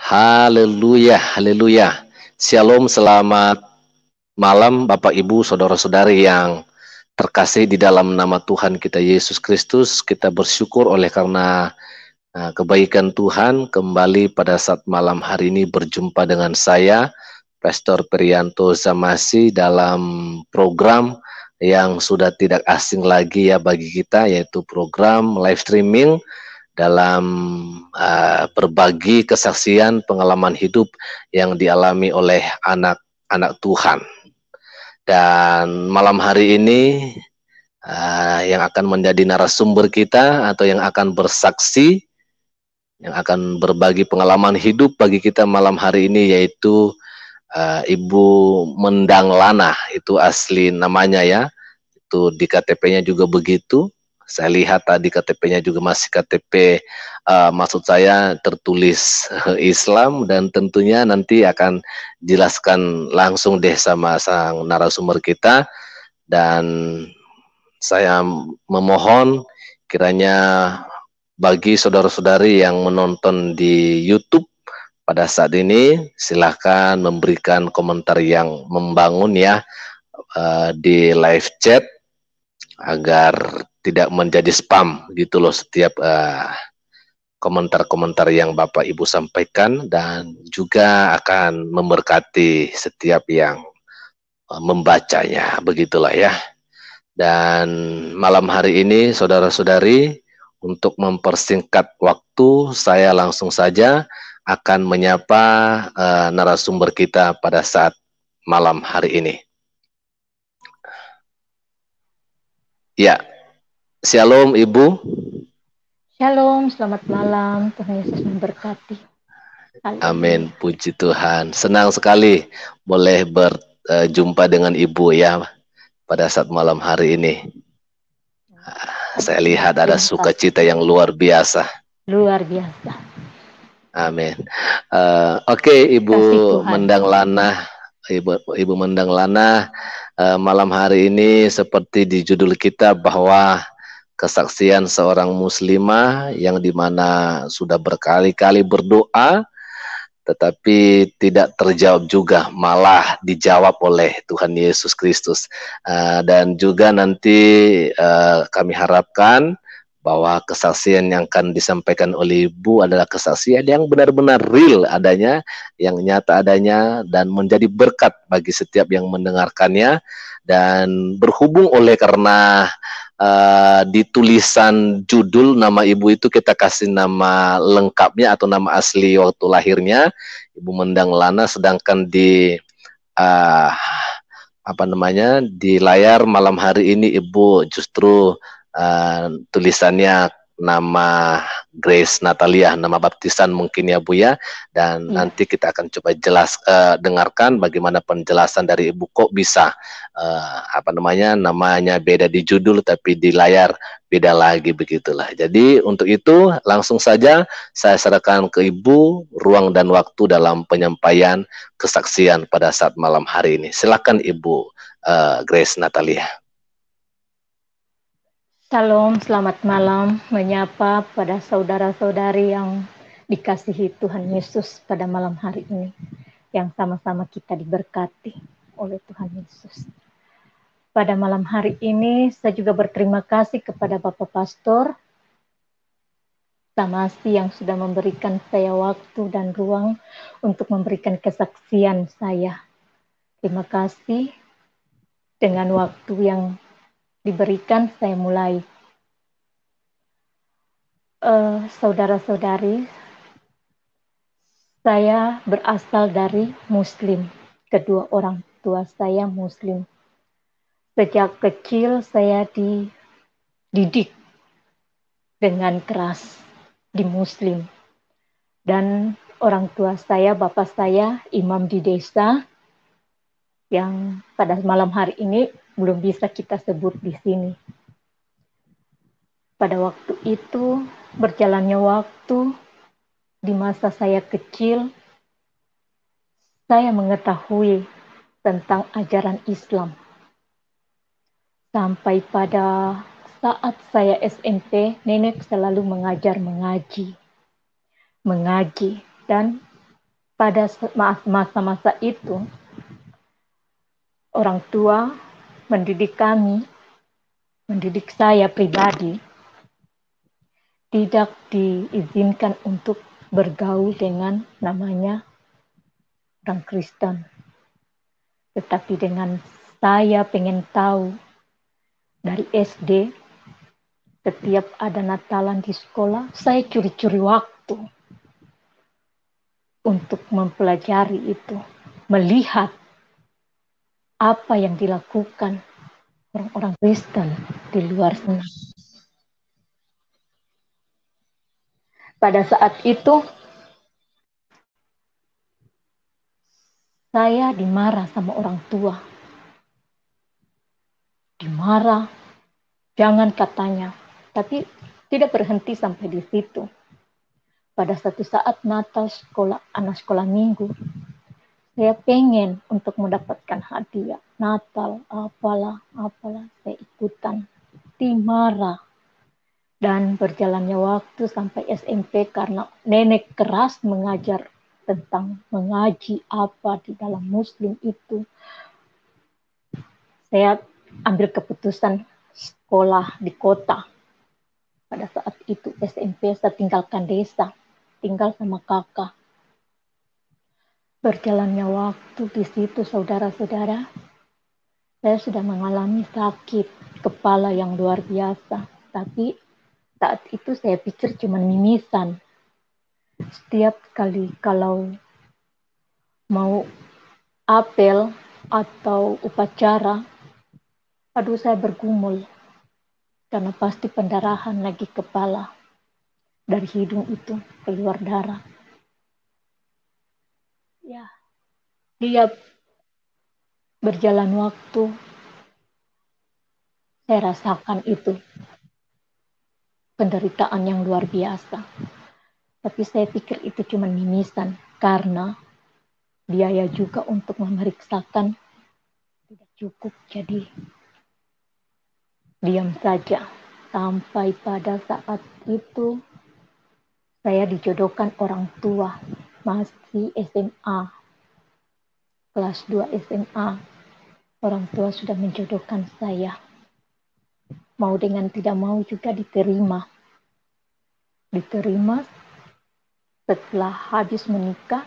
Haleluya, haleluya. Shalom, selamat malam Bapak Ibu, saudara-saudari yang terkasih di dalam nama Tuhan kita Yesus Kristus. Kita bersyukur oleh karena kebaikan Tuhan kembali pada saat malam hari ini berjumpa dengan saya, Pastor Priyanto Zamasi, dalam program yang sudah tidak asing lagi ya bagi kita, yaitu program live streaming dalam berbagi kesaksian pengalaman hidup yang dialami oleh anak-anak Tuhan. Dan malam hari ini yang akan menjadi narasumber kita atau yang akan bersaksi, yang akan berbagi pengalaman hidup bagi kita malam hari ini, yaitu Ibu Mendang Lana. Itu asli namanya ya, itu di KTP-nya juga begitu. Saya lihat tadi KTP-nya juga masih KTP, maksud saya tertulis Islam, dan tentunya nanti akan jelaskan langsung deh sama sang narasumber kita. Dan saya memohon kiranya bagi saudara-saudari yang menonton di YouTube pada saat ini, silahkan memberikan komentar yang membangun ya di live chat, agar tidak menjadi spam gitu loh setiap komentar-komentar yang Bapak Ibu sampaikan, dan juga akan memberkati setiap yang membacanya, begitulah ya. Dan malam hari ini saudara-saudari, untuk mempersingkat waktu, saya langsung saja akan menyapa narasumber kita pada saat malam hari ini. Ya, shalom Ibu. Shalom, selamat malam. Tuhan Yesus memberkati. Amin, puji Tuhan. Senang sekali boleh berjumpa dengan Ibu ya pada saat malam hari ini. Saya lihat ada sukacita yang luar biasa. Luar biasa. Amin. Oke, Ibu Mendang Lana. Ibu Mendang Lana, malam hari ini seperti di judul kita, bahwa kesaksian seorang muslimah yang dimana sudah berkali-kali berdoa tetapi tidak terjawab juga, malah dijawab oleh Tuhan Yesus Kristus. Dan juga nanti kami harapkan bahwa kesaksian yang akan disampaikan oleh Ibu adalah kesaksian yang benar-benar real adanya, yang nyata adanya, dan menjadi berkat bagi setiap yang mendengarkannya. Dan berhubung oleh karena di tulisan judul nama Ibu itu kita kasih nama lengkapnya atau nama asli waktu lahirnya, Ibu Mendang Lana, sedangkan di di layar malam hari ini Ibu justru tulisannya nama Grace Natalia, nama baptisan mungkin ya Bu ya. Dan nanti kita akan coba dengarkan bagaimana penjelasan dari Ibu kok bisa namanya beda di judul tapi di layar beda lagi, begitulah. Jadi untuk itu langsung saja saya serahkan ke Ibu ruang dan waktu dalam penyampaian kesaksian pada saat malam hari ini. Silakan Ibu Grace Natalia. Shalom, selamat malam. Menyapa pada saudara-saudari yang dikasihi Tuhan Yesus pada malam hari ini, yang sama-sama kita diberkati oleh Tuhan Yesus. Pada malam hari ini saya juga berterima kasih kepada Bapak Pastor Zamasi yang sudah memberikan saya waktu dan ruang untuk memberikan kesaksian saya. Terima kasih. Dengan waktu yang diberikan, saya mulai. Saudara-saudari, saya berasal dari Muslim. Kedua orang tua saya Muslim. Sejak kecil saya dididik dengan keras di Muslim. Dan orang tua saya, bapak saya, imam di desa, yang pada malam hari ini belum bisa kita sebut di sini. Pada waktu itu, berjalannya waktu, di masa saya kecil, saya mengetahui tentang ajaran Islam. Sampai pada saat saya SMP, nenek selalu mengajar mengaji. Dan pada masa-masa itu, orang tua mendidik kami, mendidik saya pribadi, tidak diizinkan untuk bergaul dengan namanya orang Kristen. Tetapi dengan saya pengen tahu dari SD, setiap ada Natalan di sekolah, saya curi-curi waktu untuk mempelajari itu, melihat apa yang dilakukan orang-orang Kristen di luar sana. Pada saat itu, saya dimarah sama orang tua. Dimarah, jangan katanya. Tapi tidak berhenti sampai di situ. Pada satu saat Natal anak sekolah minggu, saya pengen untuk mendapatkan hadiah. Natal, apalah, saya ikutan. Dimarah. Dan berjalannya waktu sampai SMP karena nenek keras mengajar tentang mengaji apa di dalam Muslim itu. Saya ambil keputusan sekolah di kota. Pada saat itu SMP saya tinggalkan desa, tinggal sama kakak. Berjalannya waktu di situ saudara-saudara, saya sudah mengalami sakit kepala yang luar biasa. Tapi saat itu saya pikir cuma mimisan. Setiap kali kalau mau apel atau upacara, aduh saya bergumul. Karena pasti pendarahan lagi kepala. Dari hidung itu keluar darah. Ya, tiap berjalan waktu, saya rasakan itu. Penderitaan yang luar biasa. Tapi saya pikir itu cuma mimisan. Karena biaya juga untuk memeriksakan tidak cukup. Jadi diam saja. Sampai pada saat itu saya dijodohkan orang tua. Masih SMA. Kelas 2 SMA. Orang tua sudah menjodohkan saya. Mau dengan tidak mau juga diterima. Diterima setelah habis menikah,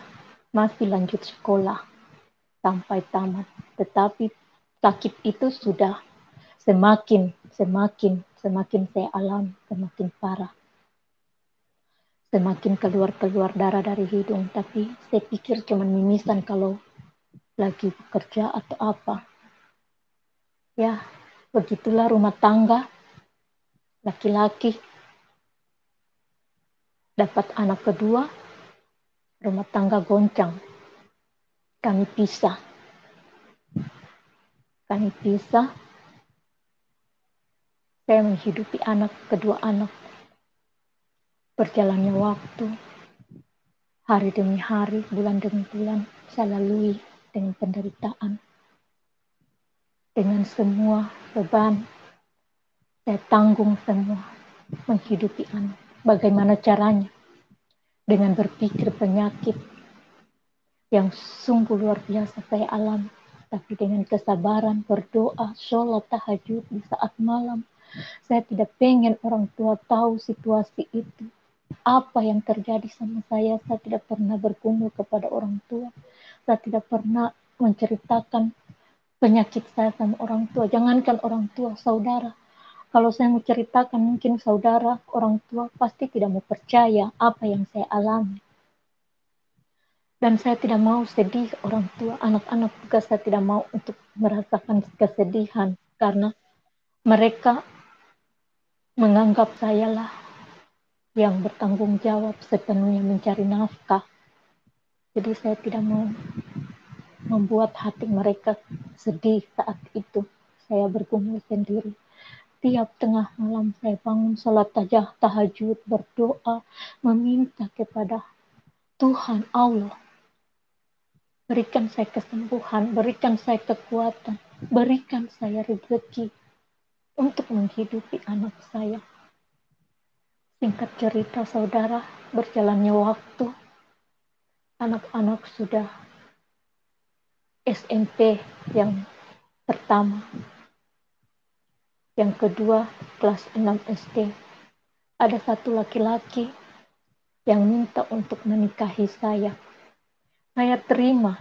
masih lanjut sekolah sampai tamat. Tetapi sakit itu sudah semakin saya alami, semakin parah. Semakin keluar darah dari hidung. Tapi saya pikir cuma mimisan kalau lagi bekerja atau apa. Ya, begitulah rumah tangga. Laki-laki dapat anak kedua, rumah tangga goncang. Kami pisah. Saya menghidupi kedua anak. Berjalannya waktu, hari demi hari, bulan demi bulan, saya lalui dengan penderitaan. Dengan semua beban, saya tanggung semua menghidupi anak. Bagaimana caranya? Dengan berpikir penyakit yang sungguh luar biasa saya alami. Tapi dengan kesabaran, berdoa, sholat, tahajud di saat malam, saya tidak pengen orang tua tahu situasi itu. Apa yang terjadi sama saya tidak pernah bergumul kepada orang tua. Saya tidak pernah menceritakan penyakit saya sama orang tua. Jangankan orang tua, saudara. Kalau saya mau ceritakan, mungkin saudara, orang tua pasti tidak mau percaya apa yang saya alami. Dan saya tidak mau sedih orang tua, anak-anak juga saya tidak mau untuk merasakan kesedihan. Karena mereka menganggap saya lah yang bertanggung jawab sepenuhnya mencari nafkah. Jadi saya tidak mau membuat hati mereka sedih saat itu. Saya bergumul sendiri. Tiap tengah malam saya bangun salat tahajud, berdoa, meminta kepada Tuhan Allah. Berikan saya kesembuhan, berikan saya kekuatan, berikan saya rezeki untuk menghidupi anak saya. Singkat cerita saudara, berjalannya waktu, anak-anak sudah SMP yang pertama, yang kedua kelas 6 SD. Ada satu laki-laki yang minta untuk menikahi saya. Saya terima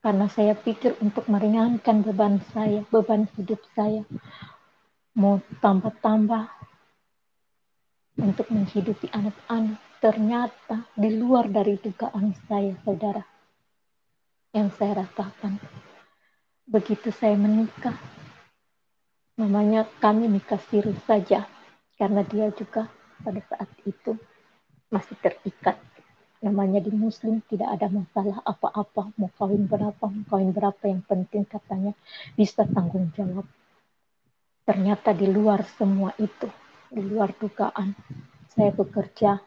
karena saya pikir untuk meringankan beban saya, beban hidup saya. Mau tambah-tambah untuk menghidupi anak-anak. Ternyata di luar dari dugaan saya, saudara, yang saya rasakan. Begitu saya menikah, namanya kami nikah siri saja, karena dia juga pada saat itu masih terikat. Namanya di Muslim tidak ada masalah apa-apa, mau kawin berapa, yang penting katanya bisa tanggung jawab. Ternyata di luar semua itu, di luar dugaan, saya bekerja.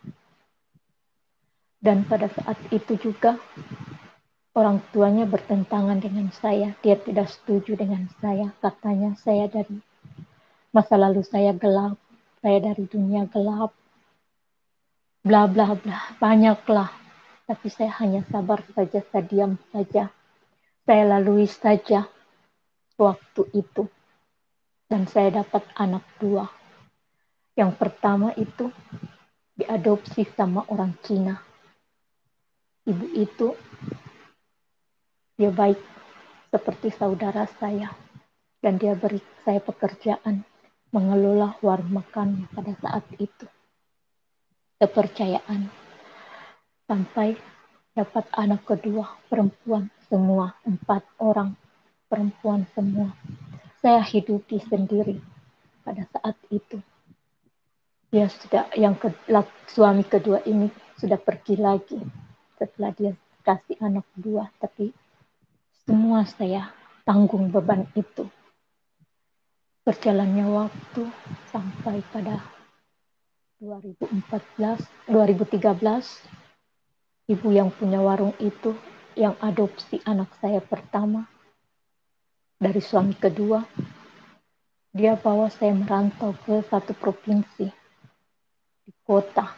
Dan pada saat itu juga orang tuanya bertentangan dengan saya. Dia tidak setuju dengan saya. Katanya saya dari masa lalu saya gelap, saya dari dunia gelap, bla bla bla, banyaklah. Tapi saya hanya sabar saja, saya diam saja. Saya lalui saja waktu itu. Dan saya dapat anak 2. Yang pertama itu diadopsi sama orang Cina. Ibu itu dia baik seperti saudara saya. Dan dia beri saya pekerjaan mengelola warung makan pada saat itu. Kepercayaan. Sampai dapat anak kedua, perempuan semua, 4 orang perempuan semua. Saya hidupi sendiri pada saat itu. Dia sudah suami kedua ini sudah pergi lagi setelah dia kasih anak 2, tapi semua saya tanggung beban itu. Berjalannya waktu sampai pada 2013, ibu yang punya warung itu yang adopsi anak saya pertama dari suami kedua, dia bawa saya merantau ke satu provinsi di kota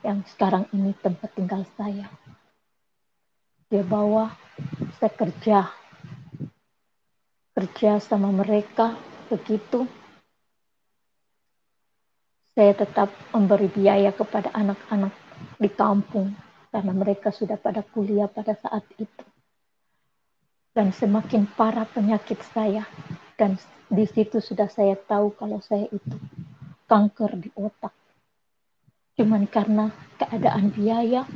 yang sekarang ini tempat tinggal saya. Dia bawa saya kerja sama mereka. Begitu saya tetap memberi biaya kepada anak-anak di kampung karena mereka sudah pada kuliah pada saat itu. Dan semakin parah penyakit saya, dan di situ sudah saya tahu kalau saya itu kanker di otak. Cuman karena keadaan biaya,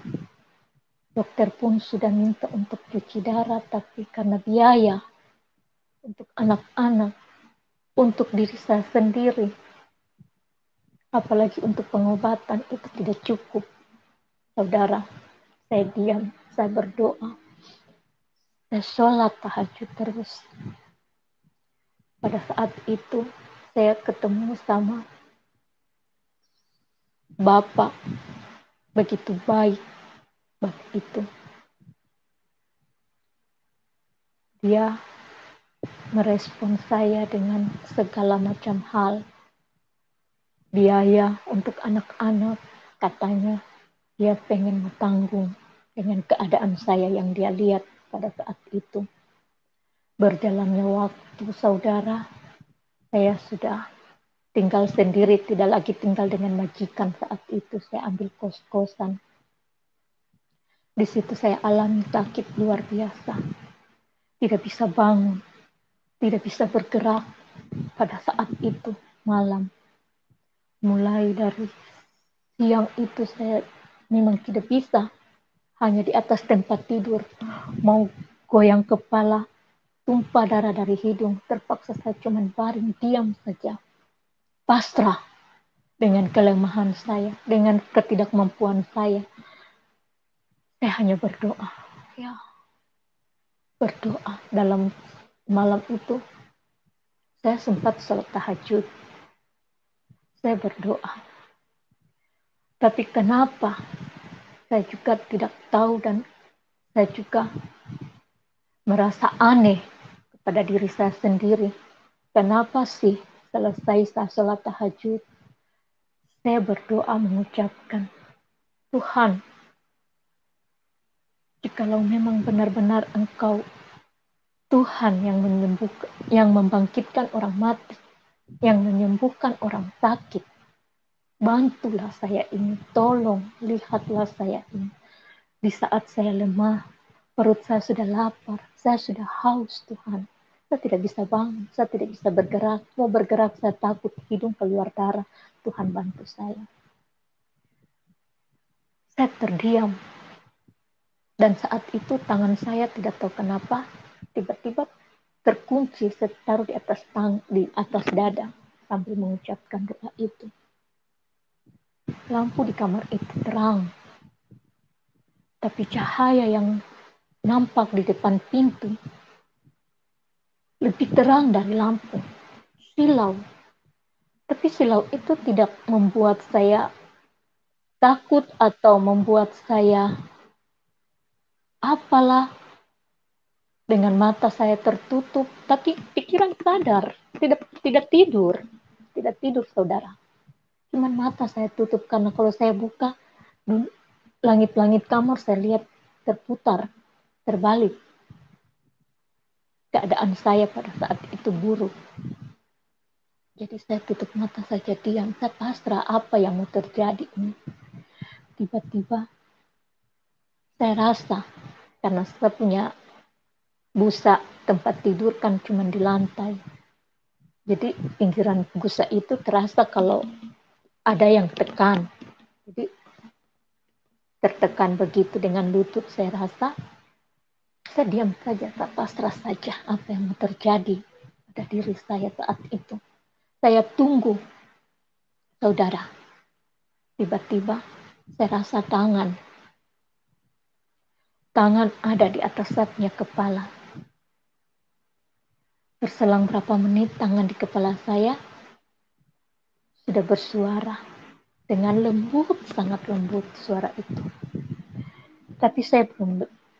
dokter pun sudah minta untuk cuci darah, tapi karena biaya untuk anak-anak, untuk diri saya sendiri, apalagi untuk pengobatan itu tidak cukup. Saudara, saya diam, saya berdoa, saya sholat tahajud terus. Pada saat itu saya ketemu sama Bapak, begitu baik Bapak itu. Dia merespon saya dengan segala macam hal. Biaya untuk anak-anak, katanya dia pengen tanggung dengan keadaan saya yang dia lihat pada saat itu. Berjalannya waktu, saudara, saya sudah tinggal sendiri, tidak lagi tinggal dengan majikan saat itu. Saya ambil kos-kosan. Di situ saya alami sakit luar biasa. Tidak bisa bangun, tidak bisa bergerak pada saat itu malam. Mulai dari siang itu saya memang tidak bisa, hanya di atas tempat tidur. Mau goyang kepala, tumpah darah dari hidung, terpaksa saya cuma baring diam saja. Pasrah dengan kelemahan saya, dengan ketidakmampuan saya. Saya hanya berdoa, ya berdoa. Dalam malam itu saya sempat sholat tahajud. Saya berdoa. Tapi kenapa? Saya juga tidak tahu dan saya juga merasa aneh kepada diri saya sendiri. Kenapa sih selesai saya sholat tahajud, saya berdoa mengucapkan, Tuhan, Jikalau memang benar-benar Engkau Tuhan yang menyembuhkan, yang membangkitkan orang mati, yang menyembuhkan orang sakit, bantulah saya ini, tolong lihatlah saya ini. Di saat saya lemah, perut saya sudah lapar, saya sudah haus Tuhan. Saya tidak bisa bangun, saya tidak bisa bergerak. Mau bergerak saya takut hidung keluar darah. Tuhan bantu saya. Saya terdiam. Dan saat itu tangan saya tidak tahu kenapa tiba-tiba terkunci, saya taruh di atas dada sambil mengucapkan doa itu. Lampu di kamar itu terang, tapi cahaya yang nampak di depan pintu lebih terang dari lampu. Silau, tapi silau itu tidak membuat saya takut atau membuat saya apalah. Dengan mata saya tertutup, tapi pikiran sadar, tidak tidur saudara. Cuman mata saya tutup karena kalau saya buka langit-langit kamar saya lihat terputar, terbalik. Keadaan saya pada saat itu buruk. Jadi saya tutup mata saja diam, saya pasrah apa yang mau terjadi ini. Tiba-tiba saya rasa karena saya punya busa tempat tidur kan cuma di lantai. Jadi pinggiran busa itu terasa kalau ada yang tekan. Jadi tertekan begitu dengan lutut saya rasa. Saya diam saja, saya pasrah saja apa yang mau terjadi pada diri saya saat itu. Saya tunggu, saudara. Tiba-tiba saya rasa tangan ada di atas saya kepala. Berselang berapa menit tangan di kepala saya sudah bersuara dengan lembut, sangat lembut suara itu. Tapi saya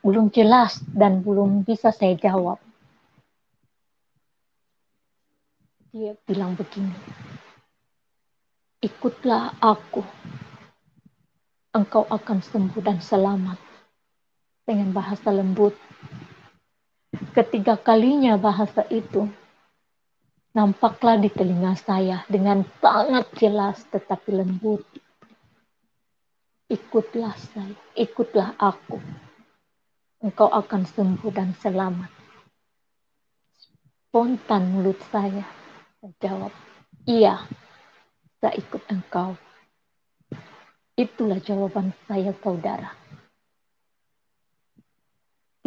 belum jelas dan belum bisa saya jawab. Dia bilang begini, ikutlah aku, engkau akan sembuh dan selamat. Dengan bahasa lembut. Ketiga kalinya bahasa itu nampaklah di telinga saya dengan sangat jelas tetapi lembut. Ikutlah saya, ikutlah aku. Engkau akan sembuh dan selamat. Spontan mulut saya jawab, iya, saya ikut engkau. Itulah jawaban saya, saudara.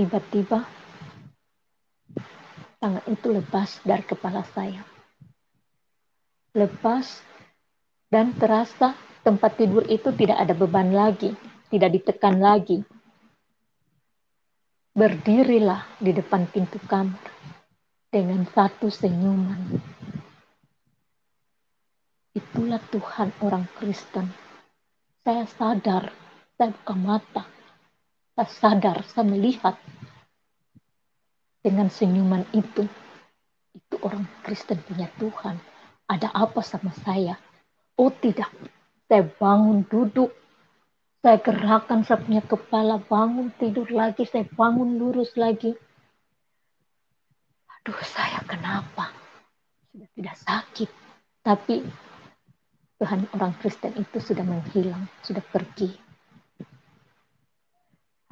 Tiba-tiba tangan itu lepas dari kepala saya. Lepas dan terasa tempat tidur itu tidak ada beban lagi, tidak ditekan lagi. Berdirilah di depan pintu kamar dengan satu senyuman. Itulah Tuhan orang Kristen. Saya sadar, saya buka mata. Saya sadar, saya melihat dengan senyuman itu. Itu orang Kristen punya Tuhan. Ada apa sama saya? Oh tidak, saya bangun duduk. Saya gerakkan saya punya kepala, bangun tidur lagi, saya bangun lurus lagi. Aduh saya kenapa? Sudah tidak sakit. Tapi Tuhan orang Kristen itu sudah menghilang, sudah pergi.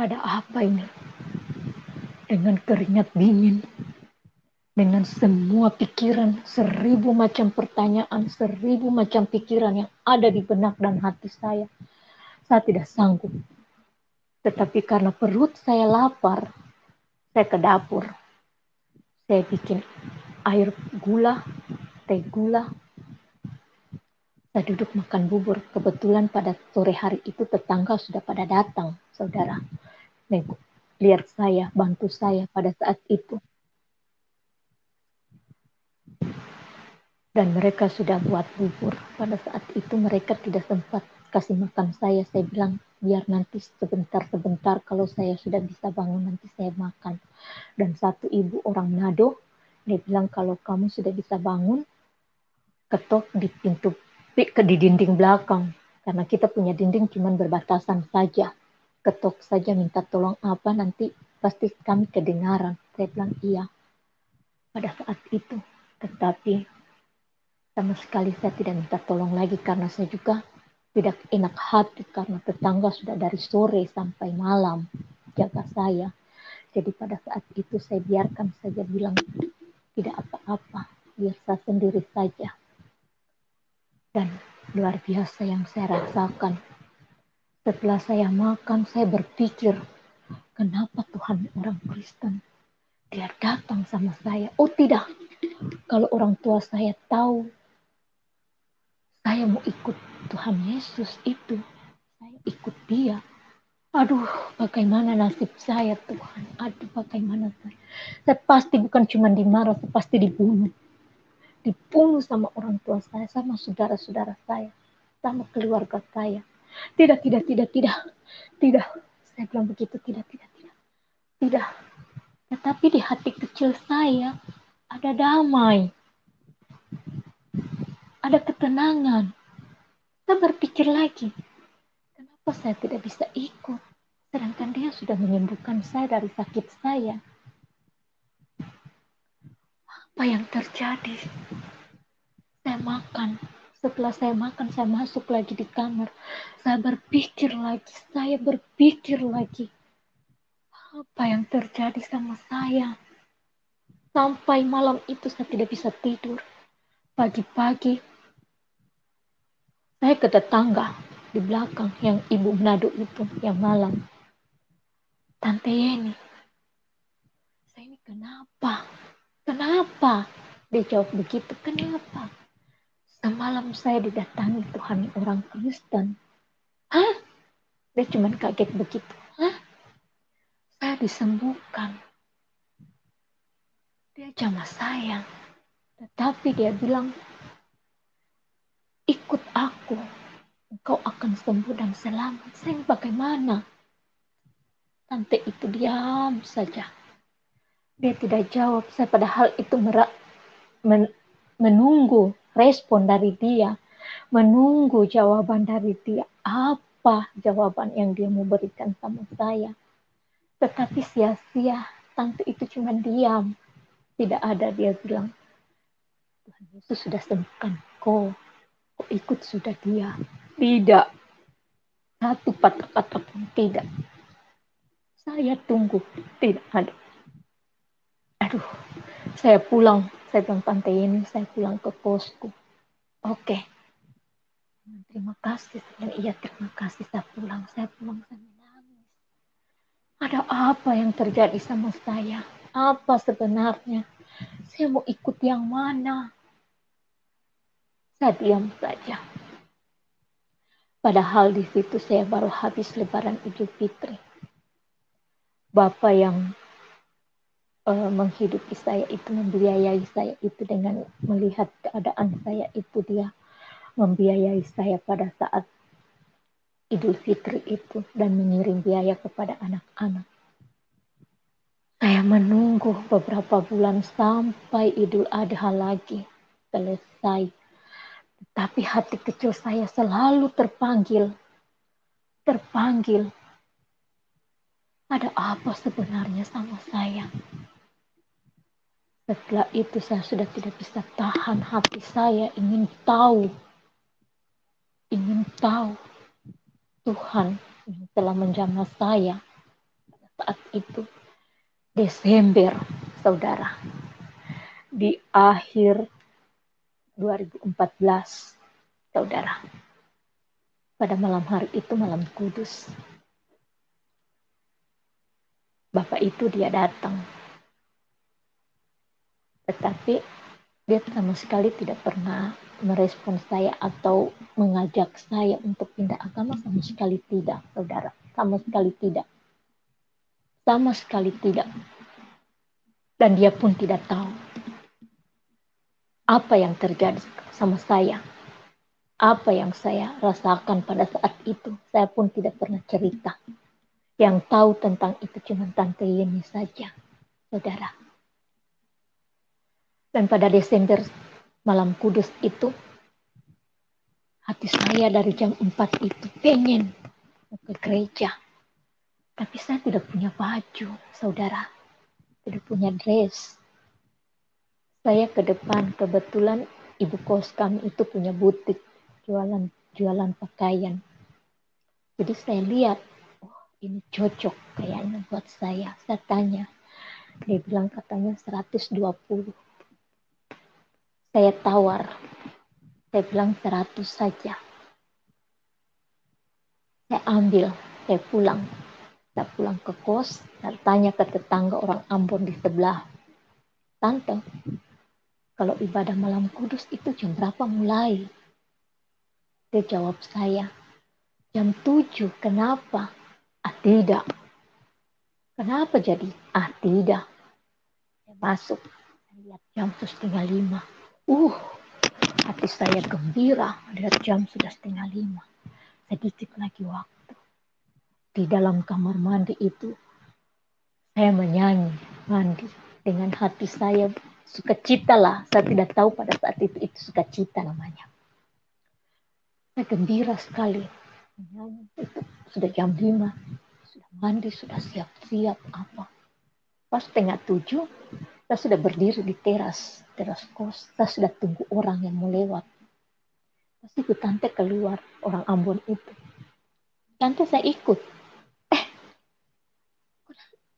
Ada apa ini? Dengan keringat dingin, dengan semua pikiran, 1000 macam pertanyaan, 1000 macam pikiran yang ada di benak dan hati saya tidak sanggup. Tetapi karena perut saya lapar, saya ke dapur. Saya bikin air gula, teh gula. Saya duduk makan bubur. Kebetulan pada sore hari itu tetangga sudah pada datang, saudara. Lihat saya, bantu saya pada saat itu. Dan mereka sudah buat bubur. Pada saat itu mereka tidak sempat kasih makan saya. Saya bilang, biar nanti sebentar-sebentar kalau saya sudah bisa bangun nanti saya makan. Dan satu ibu orang Manado, dia bilang kalau kamu sudah bisa bangun, ketok di pintu, di dinding belakang. Karena kita punya dinding cuma berbatasan saja. ketok saja minta tolong apa, nanti pasti kami kedengaran. Saya bilang iya pada saat itu. Tetapi sama sekali saya tidak minta tolong lagi karena saya juga tidak enak hati karena tetangga sudah dari sore sampai malam jaga saya. Jadi pada saat itu saya biarkan saja, bilang tidak apa-apa, biar saya sendiri saja. Dan luar biasa yang saya rasakan. Setelah saya makan, saya berpikir, kenapa Tuhan orang Kristen? Dia datang sama saya. Oh tidak, kalau orang tua saya tahu saya mau ikut Tuhan Yesus itu, saya ikut dia. Aduh, bagaimana nasib saya Tuhan. Aduh, bagaimana saya. Saya pasti bukan cuma dimarah, saya pasti dibunuh. Dibunuh sama orang tua saya, sama saudara-saudara saya, sama keluarga saya. Tidak, tidak, tidak, tidak. Tidak. Saya bilang begitu, tidak, tidak, tidak. Tidak. Tetapi di hati kecil saya ada damai, ada ketenangan. Saya berpikir lagi, kenapa saya tidak bisa ikut? Sedangkan dia sudah menyembuhkan saya dari sakit saya. Apa yang terjadi? Saya makan. Setelah saya makan, saya masuk lagi di kamar. Saya berpikir lagi. Apa yang terjadi sama saya? Sampai malam itu saya tidak bisa tidur. Pagi-pagi, saya ke tetangga di belakang yang ibu Manado itu, yang malam. Tante Yeni, saya ini kenapa? Kenapa? Dia jawab begitu, kenapa? Semalam saya didatangi Tuhan orang Kristen. Hah? Dia cuma kaget begitu. Hah? Saya disembuhkan. Dia jamah saya. Tetapi dia bilang, ikut aku. Engkau akan sembuh dan selamat. Saya bagaimana? Tante itu diam saja. Dia tidak jawab. Saya padahal itu menunggu respon dari dia. Menunggu jawaban dari dia. Apa jawaban yang dia mau berikan sama saya. Tetapi sia-sia. Tante itu cuma diam. Tidak ada, dia bilang, Tuhan Yesus sudah sembuhkan kau. Kau ikut sudah dia. Tidak. Satu kata-kata pun tidak. Saya tunggu. Tidak ada. Aduh. Saya pulang. Saya bilang Tante ini, saya pulang ke kosku. Oke. Terima kasih. Iya, terima kasih. Saya pulang. Saya menangis. Ada apa yang terjadi sama saya? Apa sebenarnya? Saya mau ikut yang mana? Saya diam saja. Padahal di situ saya baru habis Lebaran Idul Fitri. Bapak yang menghidupi saya itu, membiayai saya itu dengan melihat keadaan saya itu, dia membiayai saya pada saat Idul Fitri itu dan mengirim biaya kepada anak-anak. Saya menunggu beberapa bulan sampai Idul Adha lagi selesai. Tapi hati kecil saya selalu terpanggil. Ada apa sebenarnya sama saya? Setelah itu saya sudah tidak bisa tahan, hati saya ingin tahu Tuhan yang telah menjamah saya pada saat itu. Desember, saudara, di akhir 2014, saudara, pada malam hari itu, malam kudus, Bapak itu dia datang, tetapi dia sama sekali tidak pernah merespon saya atau mengajak saya untuk pindah agama, sama sekali tidak, saudara. Sama sekali tidak. Dan dia pun tidak tahu apa yang terjadi sama saya. Apa yang saya rasakan pada saat itu. Saya pun tidak pernah cerita. Yang tahu tentang itu cuma Tante Yeni saja, saudara. Dan pada Desember malam kudus itu, hati saya dari jam 4 itu pengen ke gereja. Tapi saya tidak punya baju, saudara. Tidak punya dress. Saya ke depan, kebetulan ibu kos kami itu punya butik jualan pakaian. Jadi saya lihat, oh ini cocok kayaknya buat saya. Saya tanya, dia bilang katanya 120. Saya tawar, saya bilang 100 saja. Saya ambil, saya pulang. Saya pulang ke kos, saya tanya ke tetangga orang Ambon di sebelah. Tante, kalau ibadah malam kudus itu jam berapa mulai? Dia jawab saya, jam 7. Kenapa? Ah tidak. Kenapa jadi? Ah tidak. Saya masuk. Saya lihat jam 4:30. Hati saya gembira. Lihat jam sudah 4:30. Sedikit lagi waktu. Di dalam kamar mandi itu, saya menyanyi, mandi. Dengan hati saya sukacita lah. Saya tidak tahu pada saat itu sukacita namanya. Saya gembira sekali. Menyanyi itu sudah jam 5. Sudah mandi, sudah siap-siap apa. Pas 6:30, saya sudah berdiri di teras kos. Saya sudah tunggu orang yang mau lewat. Pas itu tante keluar, orang Ambon itu. Tante saya ikut.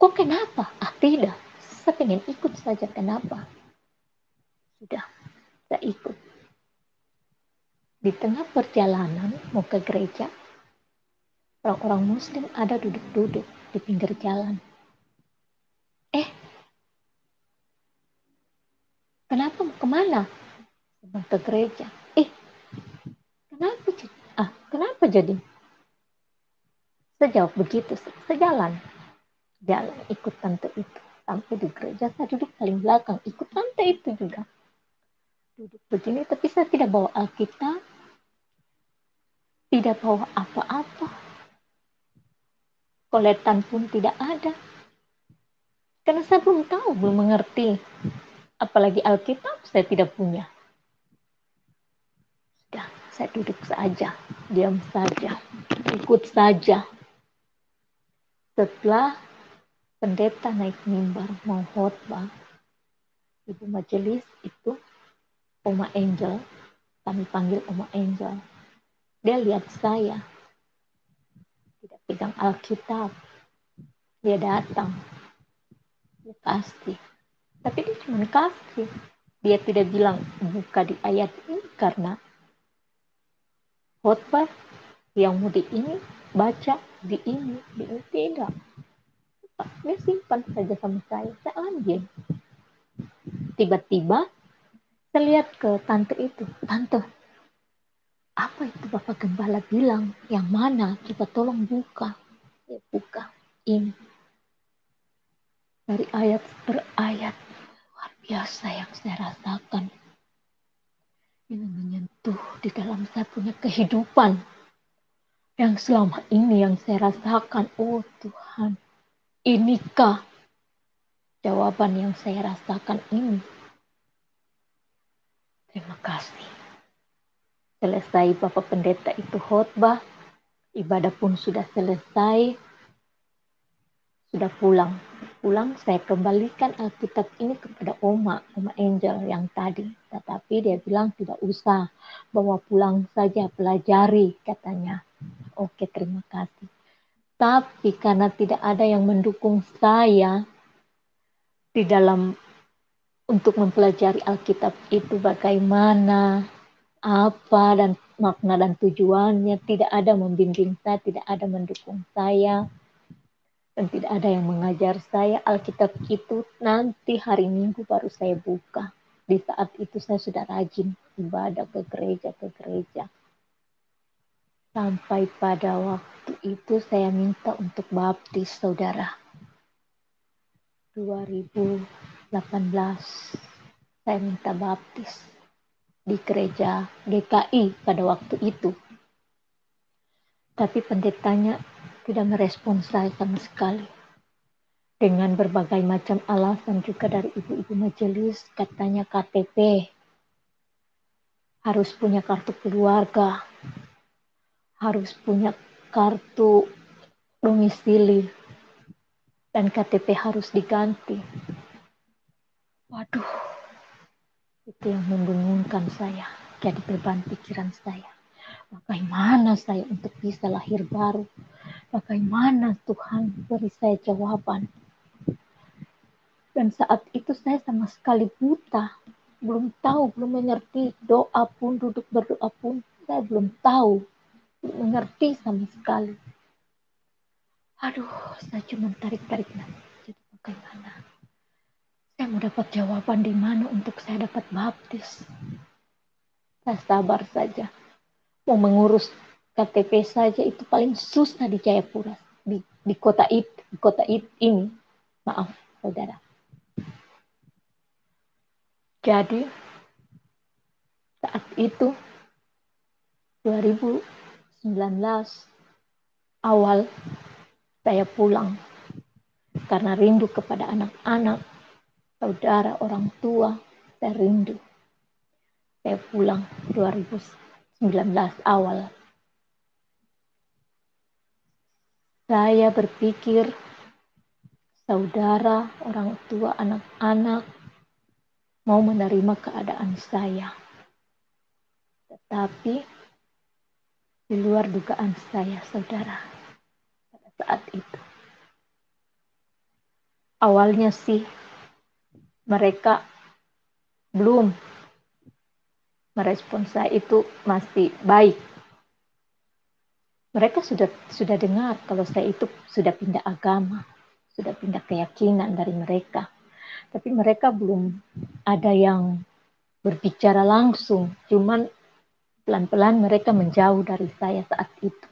Kok kenapa? Ah tidak, saya pengen ikut saja. Kenapa? Sudah, saya ikut. Di tengah perjalanan mau ke gereja, orang-orang muslim ada duduk-duduk di pinggir jalan. Kenapa mau kemana? Mau ke gereja. Kenapa? Kenapa jadi? Saya jawab begitu. Saya jalan ikut tante itu. Sampai di gereja saya duduk paling belakang. Ikut tante itu juga. Duduk begini, tapi saya tidak bawa Alkitab. Tidak bawa apa-apa. Koletan pun tidak ada. Karena saya belum tahu, belum mengerti. Apalagi Alkitab saya tidak punya. Sudah, saya duduk saja. Diam saja. Ikut saja. Setelah pendeta naik mimbar mau khotbah, ibu majelis itu Oma Angel, kami panggil Oma Angel. Dia lihat saya tidak pegang Alkitab. Dia datang, dia kasih. Tapi dia cuma kasih. Dia tidak bilang buka di ayat ini karena khotbah yang mau di ini, baca di ini tidak. Dia simpan saja sama saya ambil. Tiba-tiba saya lihat ke tante itu. Tante, apa itu Bapak Gembala bilang? Yang mana? Coba tolong buka. Ya buka. Ini. Dari ayat per ayat. Luar biasa yang saya rasakan. Ini menyentuh di dalam saya punya kehidupan. Yang selama ini yang saya rasakan. Oh Tuhan. Inikah jawaban yang saya rasakan ini? Terima kasih. Selesai Bapak Pendeta itu khotbah. Ibadah pun sudah selesai. Sudah pulang. Saya kembalikan Alkitab ini kepada Oma Angel yang tadi. Tetapi dia bilang tidak usah, bawa pulang saja, pelajari katanya. Oke, terima kasih. Tapi karena tidak ada yang mendukung saya di dalam untuk mempelajari Alkitab itu bagaimana, apa dan makna dan tujuannya, tidak ada membimbing saya, tidak ada mendukung saya. Dan tidak ada yang mengajar saya. Alkitab itu nanti hari Minggu baru saya buka. Di saat itu saya sudah rajin ibadah ke gereja. Sampai pada waktu itu saya minta untuk baptis, saudara. 2018 saya minta baptis di gereja GKI pada waktu itu. Tapi pendetanya tidak merespon saya sama sekali. Dengan berbagai macam alasan juga dari ibu-ibu majelis, katanya KTP, harus punya kartu keluarga, harus punya kartu domisili. dan KTP harus diganti. Waduh, itu yang membingungkan saya, jadi beban pikiran saya. Bagaimana saya untuk bisa lahir baru? Bagaimana Tuhan beri saya jawaban? Dan saat itu saya sama sekali buta, belum tahu, belum mengerti doa pun, duduk berdoa pun, saya belum tahu, belum mengerti sama sekali. Aduh, saya cuma tarik-tarik nafas. Jadi bagaimana? Saya mau dapat jawaban di mana untuk saya dapat baptis. Saya sabar saja. Mau mengurus KTP saja itu paling susah di Jayapura, di kota ini. Maaf, saudara. Jadi saat itu 2019 awal saya pulang karena rindu kepada anak-anak, saudara, orang tua, saya rindu. Saya pulang 2019 awal. Saya berpikir saudara, orang tua, anak-anak mau menerima keadaan saya. Tetapi di luar dugaan saya, saudara, pada saat itu. Awalnya sih mereka belum merespon saya, itu masih baik. Mereka sudah dengar kalau saya itu sudah pindah agama, sudah pindah keyakinan dari mereka. Tapi mereka belum ada yang berbicara langsung, cuman pelan-pelan mereka menjauh dari saya saat itu.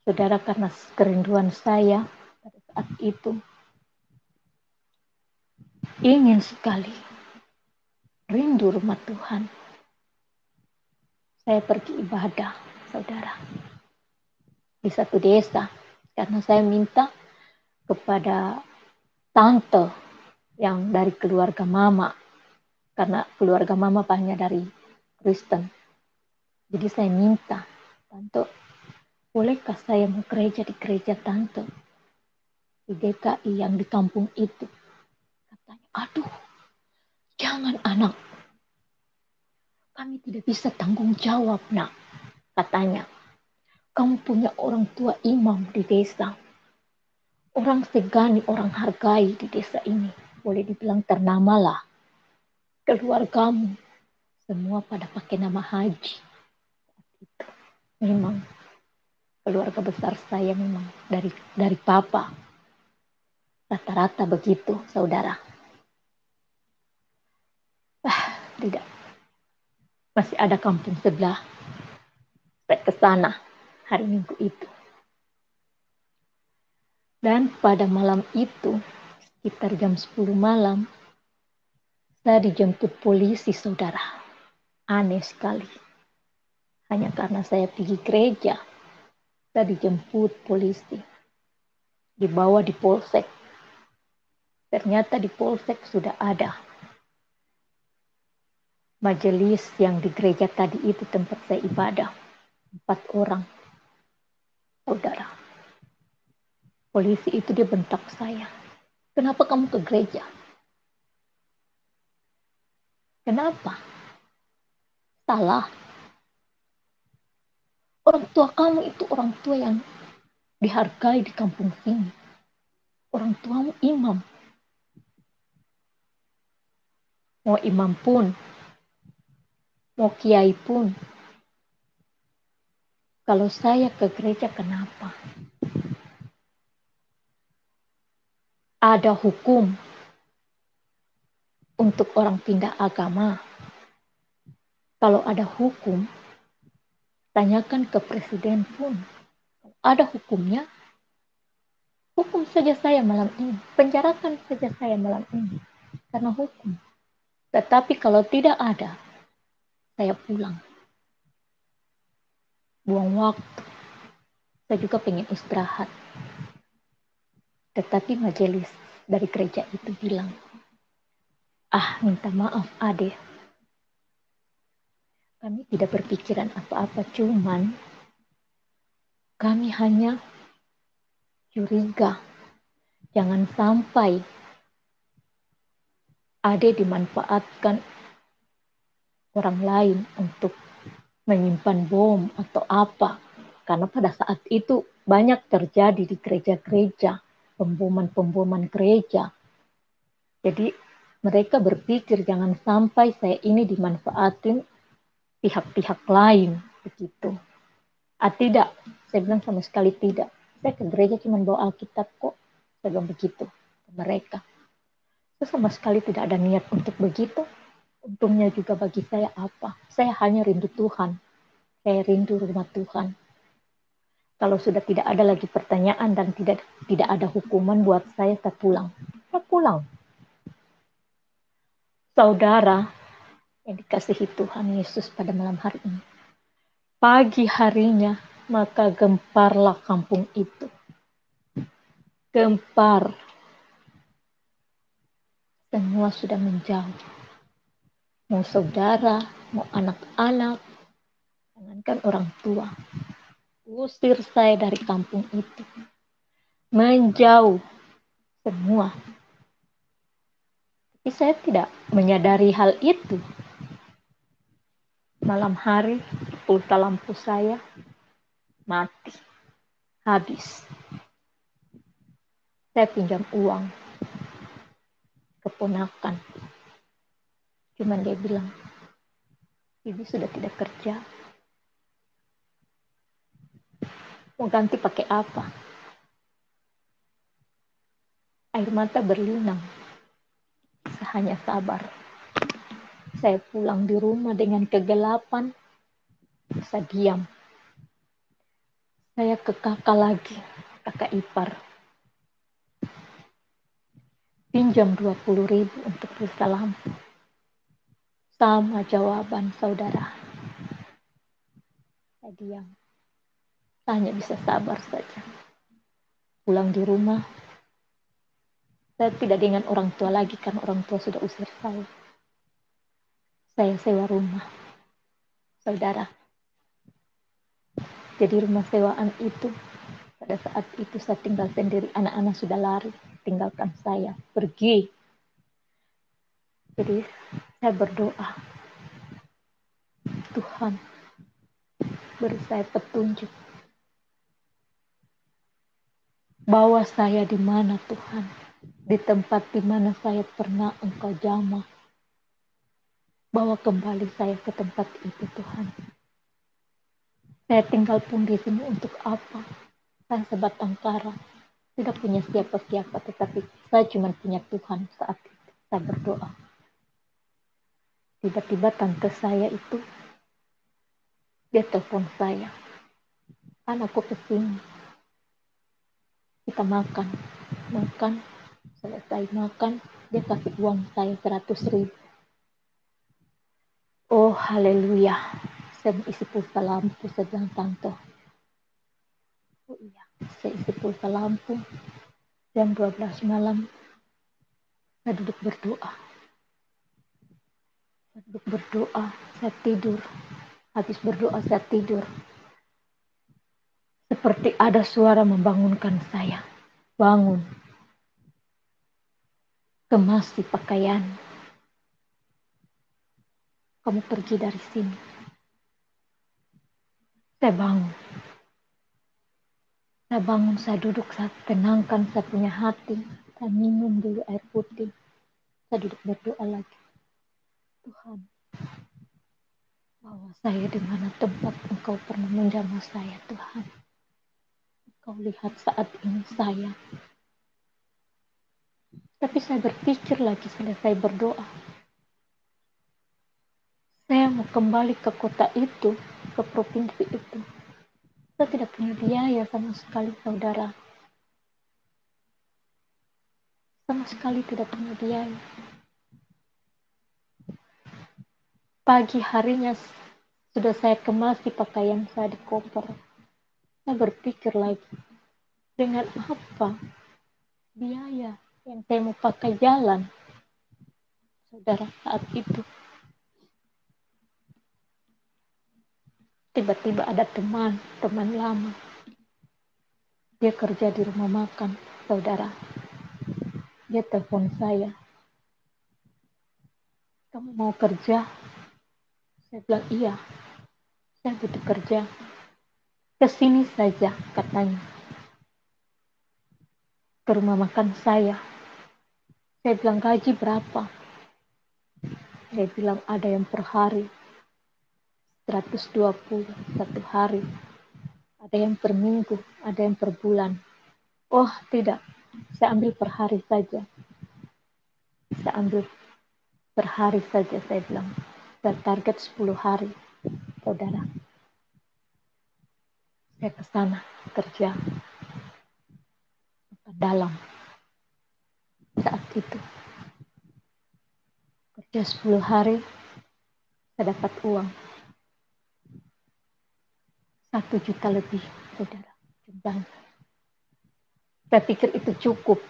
Saudara, karena kerinduan saya pada saat itu, ingin sekali rindu rumah Tuhan. Saya pergi ibadah, saudara, di satu desa, karena saya minta kepada tante yang dari keluarga mama, karena keluarga mama banyak dari Kristen. Jadi saya minta, tante, bolehkah saya mau gereja di gereja tante di DKI yang di kampung itu? Katanya, aduh, jangan anak, kami tidak bisa tanggung jawab nak, katanya. Kamu punya orang tua imam di desa, orang segani, orang hargai di desa ini. Boleh dibilang ternama lah. Keluargamu semua pada pakai nama Haji. Memang keluarga besar saya memang dari papa. Rata-rata begitu, saudara. Tidak. Masih ada kampung sebelah. Saya ke sana hari Minggu itu. Dan pada malam itu, sekitar jam 10 malam, saya dijemput polisi, saudara. Aneh sekali. Hanya karena saya pergi gereja, saya dijemput polisi. Dibawa di polsek. Ternyata di polsek sudah ada majelis yang di gereja tadi itu tempat saya ibadah. 4 orang, saudara. Polisi itu dia bentak saya. Kenapa kamu ke gereja? Kenapa? Salah. Orang tua kamu itu orang tua yang dihargai di kampung sini. Orang tuamu imam. Mau imam pun, mau kiai pun. Kalau saya ke gereja kenapa? Ada hukum untuk orang pindah agama. Kalau ada hukum, tanyakan ke presiden pun. Kalau ada hukumnya, hukum saja saya malam ini. Penjarakan saja saya malam ini. Karena hukum. Tetapi kalau tidak ada, saya pulang. Buang waktu. Saya juga pengen istirahat. Tetapi majelis dari gereja itu bilang, minta maaf Ade. Kami tidak berpikiran apa-apa, cuman kami hanya curiga Jangan sampai Ade dimanfaatkan orang lain untuk menyimpan bom atau apa. Karena pada saat itu banyak terjadi di gereja-gereja, pemboman-pemboman gereja. Jadi mereka berpikir jangan sampai saya ini dimanfaatin pihak-pihak lain begitu. Tidak, saya bilang sama sekali tidak. Saya ke gereja cuma bawa Alkitab kok. Saya bilang begitu ke mereka. Saya sama sekali tidak ada niat untuk begitu. Untungnya juga bagi saya apa? Saya hanya rindu Tuhan. Saya rindu rumah Tuhan. Kalau sudah tidak ada lagi pertanyaan dan tidak ada hukuman buat saya pulang. Saya pulang. Saudara yang dikasihi Tuhan Yesus pada malam hari ini. Pagi harinya, maka gemparlah kampung itu. Gempar. Semua sudah menjauh. Mau saudara, mau anak-anak, jangankan orang tua. Usir saya dari kampung itu. Menjauh semua. Tapi saya tidak menyadari hal itu. Malam hari, pulsa lampu saya mati. Habis. Saya pinjam uang ke ponakan. Cuman dia bilang, Ibu sudah tidak kerja. Mau ganti pakai apa? Air mata berlinang. Saya hanya sabar. Saya pulang di rumah dengan kegelapan. Saya diam. Saya ke kakak lagi, kakak ipar. Pinjam 20.000 untuk pulsa lampu. Sama jawaban saudara. Saya diam. Saya hanya bisa sabar saja. Pulang di rumah, saya tidak dengan orang tua lagi karena orang tua sudah usir saya. Saya sewa rumah. Saudara, jadi rumah sewaan itu, pada saat itu saya tinggal sendiri, anak-anak sudah lari, tinggalkan saya, pergi. Jadi saya berdoa, Tuhan, beri saya petunjuk. Bawa saya di mana Tuhan, di tempat di mana saya pernah Engkau jamah. Bawa kembali saya ke tempat itu Tuhan. Saya tinggal pun di sini untuk apa? Saya sebatang kara. Tidak punya siapa-siapa, tetapi saya cuma punya Tuhan saat itu. Saya berdoa. Tiba-tiba tante saya itu, dia telepon saya. Anakku kesini. Kita makan. Makan. Selesai makan, dia kasih uang saya 100.000. Oh haleluya. Saya isi pulsa lampu, saya bilang tante. Oh iya, saya isi pulsa lampu. Jam 12 malam, saya duduk berdoa. Saya duduk berdoa, saya tidur. Habis berdoa, saya tidur. Seperti ada suara membangunkan saya. Bangun. Kemasi pakaian. Kamu pergi dari sini. Saya bangun. Saya bangun, saya duduk, saya tenangkan saya punya hati. Saya minum dulu air putih. Saya duduk berdoa lagi. Tuhan, bawa saya di mana tempat Engkau pernah menjamah saya, Tuhan. Engkau lihat saat ini saya. Tapi saya berpikir lagi selesai berdoa. Saya mau kembali ke kota itu, ke provinsi itu. Saya tidak punya biaya sama sekali, saudara. Sama sekali tidak punya biaya. Pagi harinya sudah saya kemasi pakaian saya di koper. Saya berpikir lagi, dengan apa biaya yang saya mau pakai jalan, saudara, saat itu. Tiba-tiba ada teman lama. Dia kerja di rumah makan, saudara. Dia telepon saya, kamu mau kerja? Saya bilang iya, saya butuh kerja. Kesini saja katanya, ke rumah makan saya. Saya bilang gaji berapa? Dia bilang ada yang per hari 120 satu hari. Ada yang per minggu, ada yang per bulan. Oh tidak, saya ambil per hari saja. Saya ambil per hari saja, saya bilang. Saya target 10 hari, saudara. Saya ke sana kerja dalam saat itu. Kerja 10 hari, saya dapat uang 1 juta lebih, saudara. Jumlahnya. Saya pikir itu cukup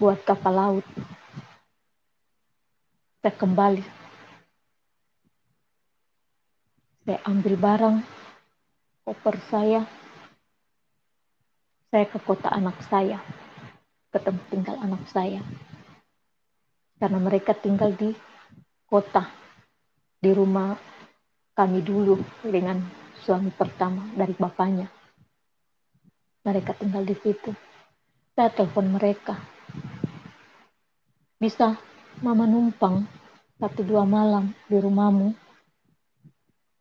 buat kapal laut. Saya kembali, saya ambil barang, koper saya ke kota anak saya, ke tempat tinggal anak saya. Karena mereka tinggal di kota, di rumah kami dulu dengan suami pertama dari bapaknya. Mereka tinggal di situ. Saya telepon mereka, bisa mama numpang 1-2 malam di rumahmu?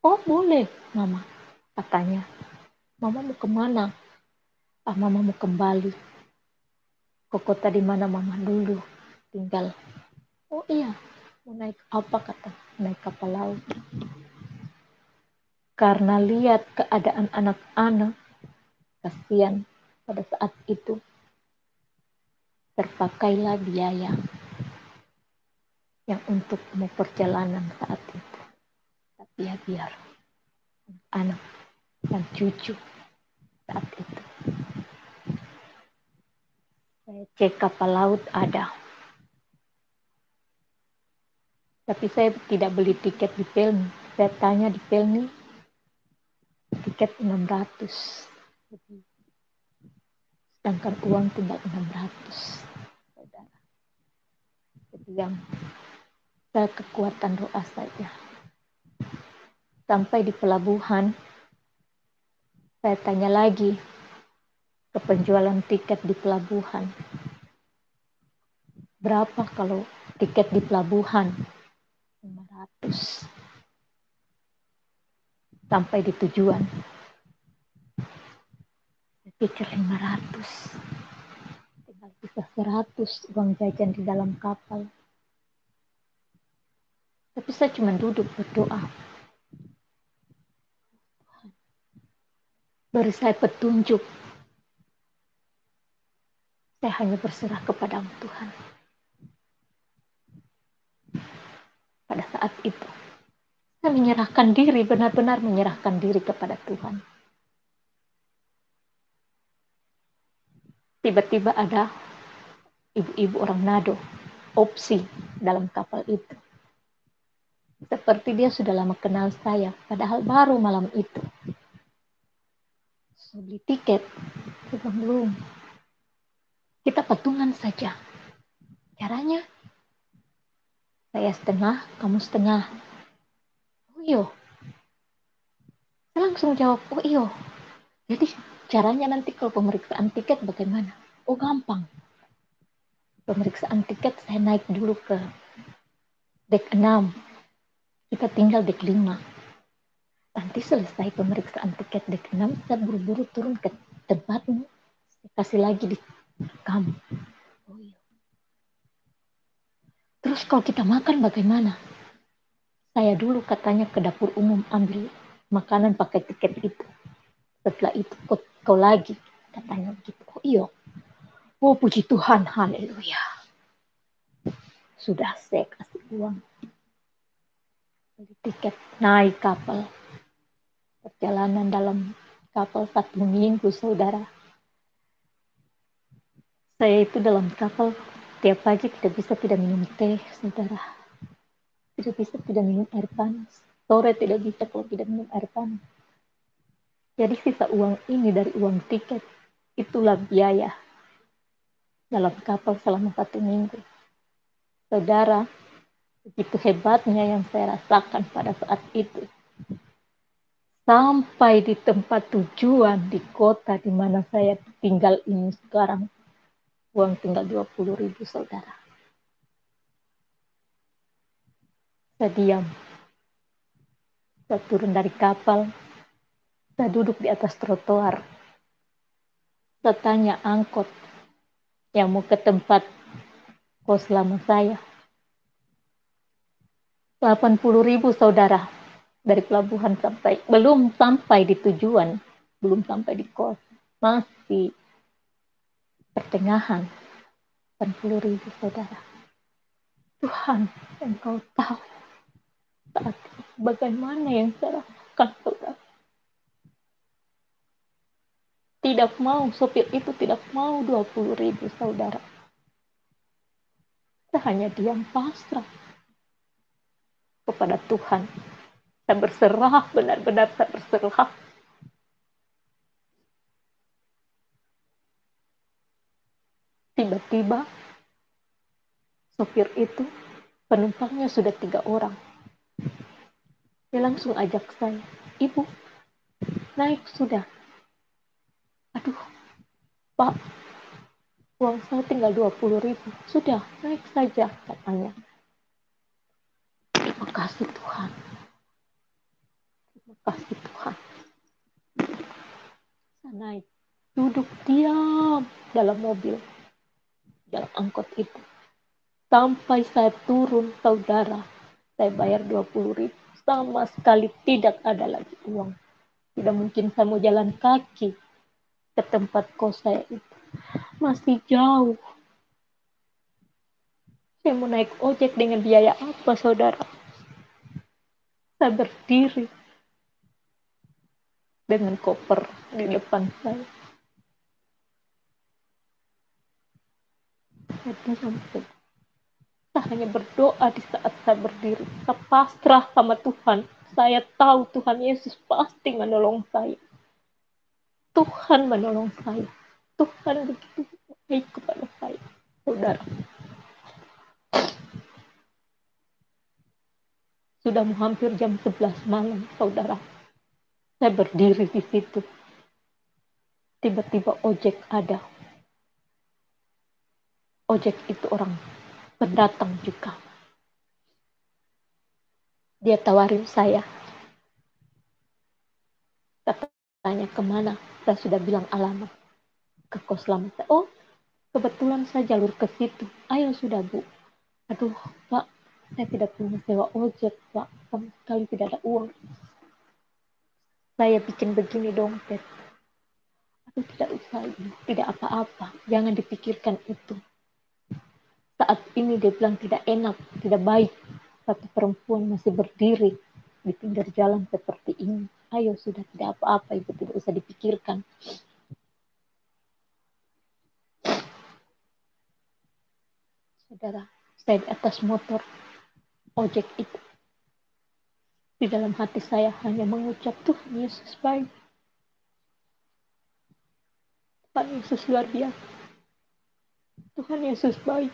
Oh boleh mama, katanya. Mama mau kemana? Mama mau kembali ke kota di mana mama dulu tinggal. Oh iya, mau naik apa kata? Naik kapal laut. Karena lihat keadaan anak-anak, kasihan pada saat itu, terpakailah biaya yang untuk mau perjalanan saat itu. Tapi ya biar anak dan cucu saat itu. Saya cek kapal laut ada. Tapi saya tidak beli tiket di Pelni. Saya tanya di Pelni, tiket 600. Sedangkan uang tinggal 600. Saudara. Jadi yang saya kekuatan doa saja. Sampai di pelabuhan, saya tanya lagi ke penjualan tiket di pelabuhan. Berapa kalau tiket di pelabuhan? 500. Sampai di tujuan. Saya pikir 500. Tinggal bisa 100 uang jajan di dalam kapal. Tapi saya cuma duduk berdoa. Beri saya petunjuk. Saya hanya berserah kepada Tuhan. Pada saat itu, saya menyerahkan diri, benar-benar menyerahkan diri kepada Tuhan. Tiba-tiba ada ibu-ibu orang Nado, opsi dalam kapal itu. Seperti dia sudah lama kenal saya, padahal baru malam itu. Saya beli tiket, saya bilang belum. Kita patungan saja. Caranya, saya setengah, kamu setengah. Oh iyo. Saya langsung jawab, oh iyo. Jadi caranya nanti kalau pemeriksaan tiket bagaimana? Oh gampang. Pemeriksaan tiket saya naik dulu ke dek 6. Kita tinggal dek 5. Nanti selesai pemeriksaan tiket dek 6, saya buru-buru turun ke tempatmu. Saya kasih lagi di kamu. Oh iya. Terus kalau kita makan bagaimana? Saya dulu katanya ke dapur umum ambil makanan pakai tiket itu. Setelah itu kau lagi katanya gitu. Oh iya. Oh puji Tuhan, haleluya. Sudah saya kasih uang. Beli tiket naik kapal. Perjalanan dalam kapal 1 minggu, saudara. Saya itu dalam kapal tiap pagi tidak bisa tidak minum teh, saudara. Tidak bisa tidak minum air panas. Sore tidak bisa kalau tidak minum air panas. Jadi sisa uang ini dari uang tiket, itulah biaya dalam kapal selama 1 minggu. Saudara, begitu hebatnya yang saya rasakan pada saat itu. Sampai di tempat tujuan di kota di mana saya tinggal ini sekarang, uang tinggal 20.000, saudara. Saya diam. Saya turun dari kapal. Saya duduk di atas trotoar. Saya tanya angkot yang mau ke tempat kos lama saya. 80.000, saudara. Dari pelabuhan sampai, belum sampai di tujuan. Belum sampai di kos. Masih pertengahan. 80.000, saudara. Tuhan, Engkau tahu saat itu bagaimana yang saya rasakan, saudara. Tidak mau, sopir itu tidak mau 20.000, saudara. Saya hanya diam pasrah kepada Tuhan. Saya berserah, benar-benar saya berserah. Tiba-tiba sopir itu, penumpangnya sudah 3 orang. Dia langsung ajak saya, "Ibu, naik sudah." Aduh, Pak, uang saya tinggal 20.000. Sudah, naik saja, katanya. Terima kasih Tuhan. Terima kasih Tuhan. Saya naik, duduk diam dalam mobil, dalam angkot itu. Sampai saya turun, saudara, saya bayar 20.000. Sama sekali tidak ada lagi uang. Tidak mungkin saya mau jalan kaki ke tempat kos saya itu. Masih jauh. Saya mau naik ojek dengan biaya apa, saudara? Saya berdiri dengan koper di depan saya. Saya hanya berdoa di saat saya berdiri. Saya pasrah sama Tuhan. Saya tahu Tuhan Yesus pasti menolong saya. Tuhan menolong saya. Tuhan begitu baik kepada saya, saudara. Sudah mau hampir jam 11 malam, saudara. Saya berdiri di situ. Tiba-tiba ojek ada. Ojek itu orang pendatang juga. Dia tawarin saya. Katanya kemana? Saya sudah bilang alamat. Ke kos lama saya. Oh, kebetulan saya jalur ke situ. Ayo sudah, Bu. Aduh, Pak, saya tidak punya sewa ojek, Pak. Sama sekali tidak ada uang. Saya bikin begini dompet. Aduh, tidak usah, Ibu. Tidak apa-apa. Jangan dipikirkan itu. Saat ini dia bilang tidak enak, tidak baik. Satu perempuan masih berdiri di pinggir jalan seperti ini. Ayo sudah, tidak apa-apa, Ibu, tidak usah dipikirkan. Saudara, saya di atas motor ojek itu. Di dalam hati saya hanya mengucap, Tuhan Yesus baik. Tuhan Yesus luar biasa. Tuhan Yesus baik.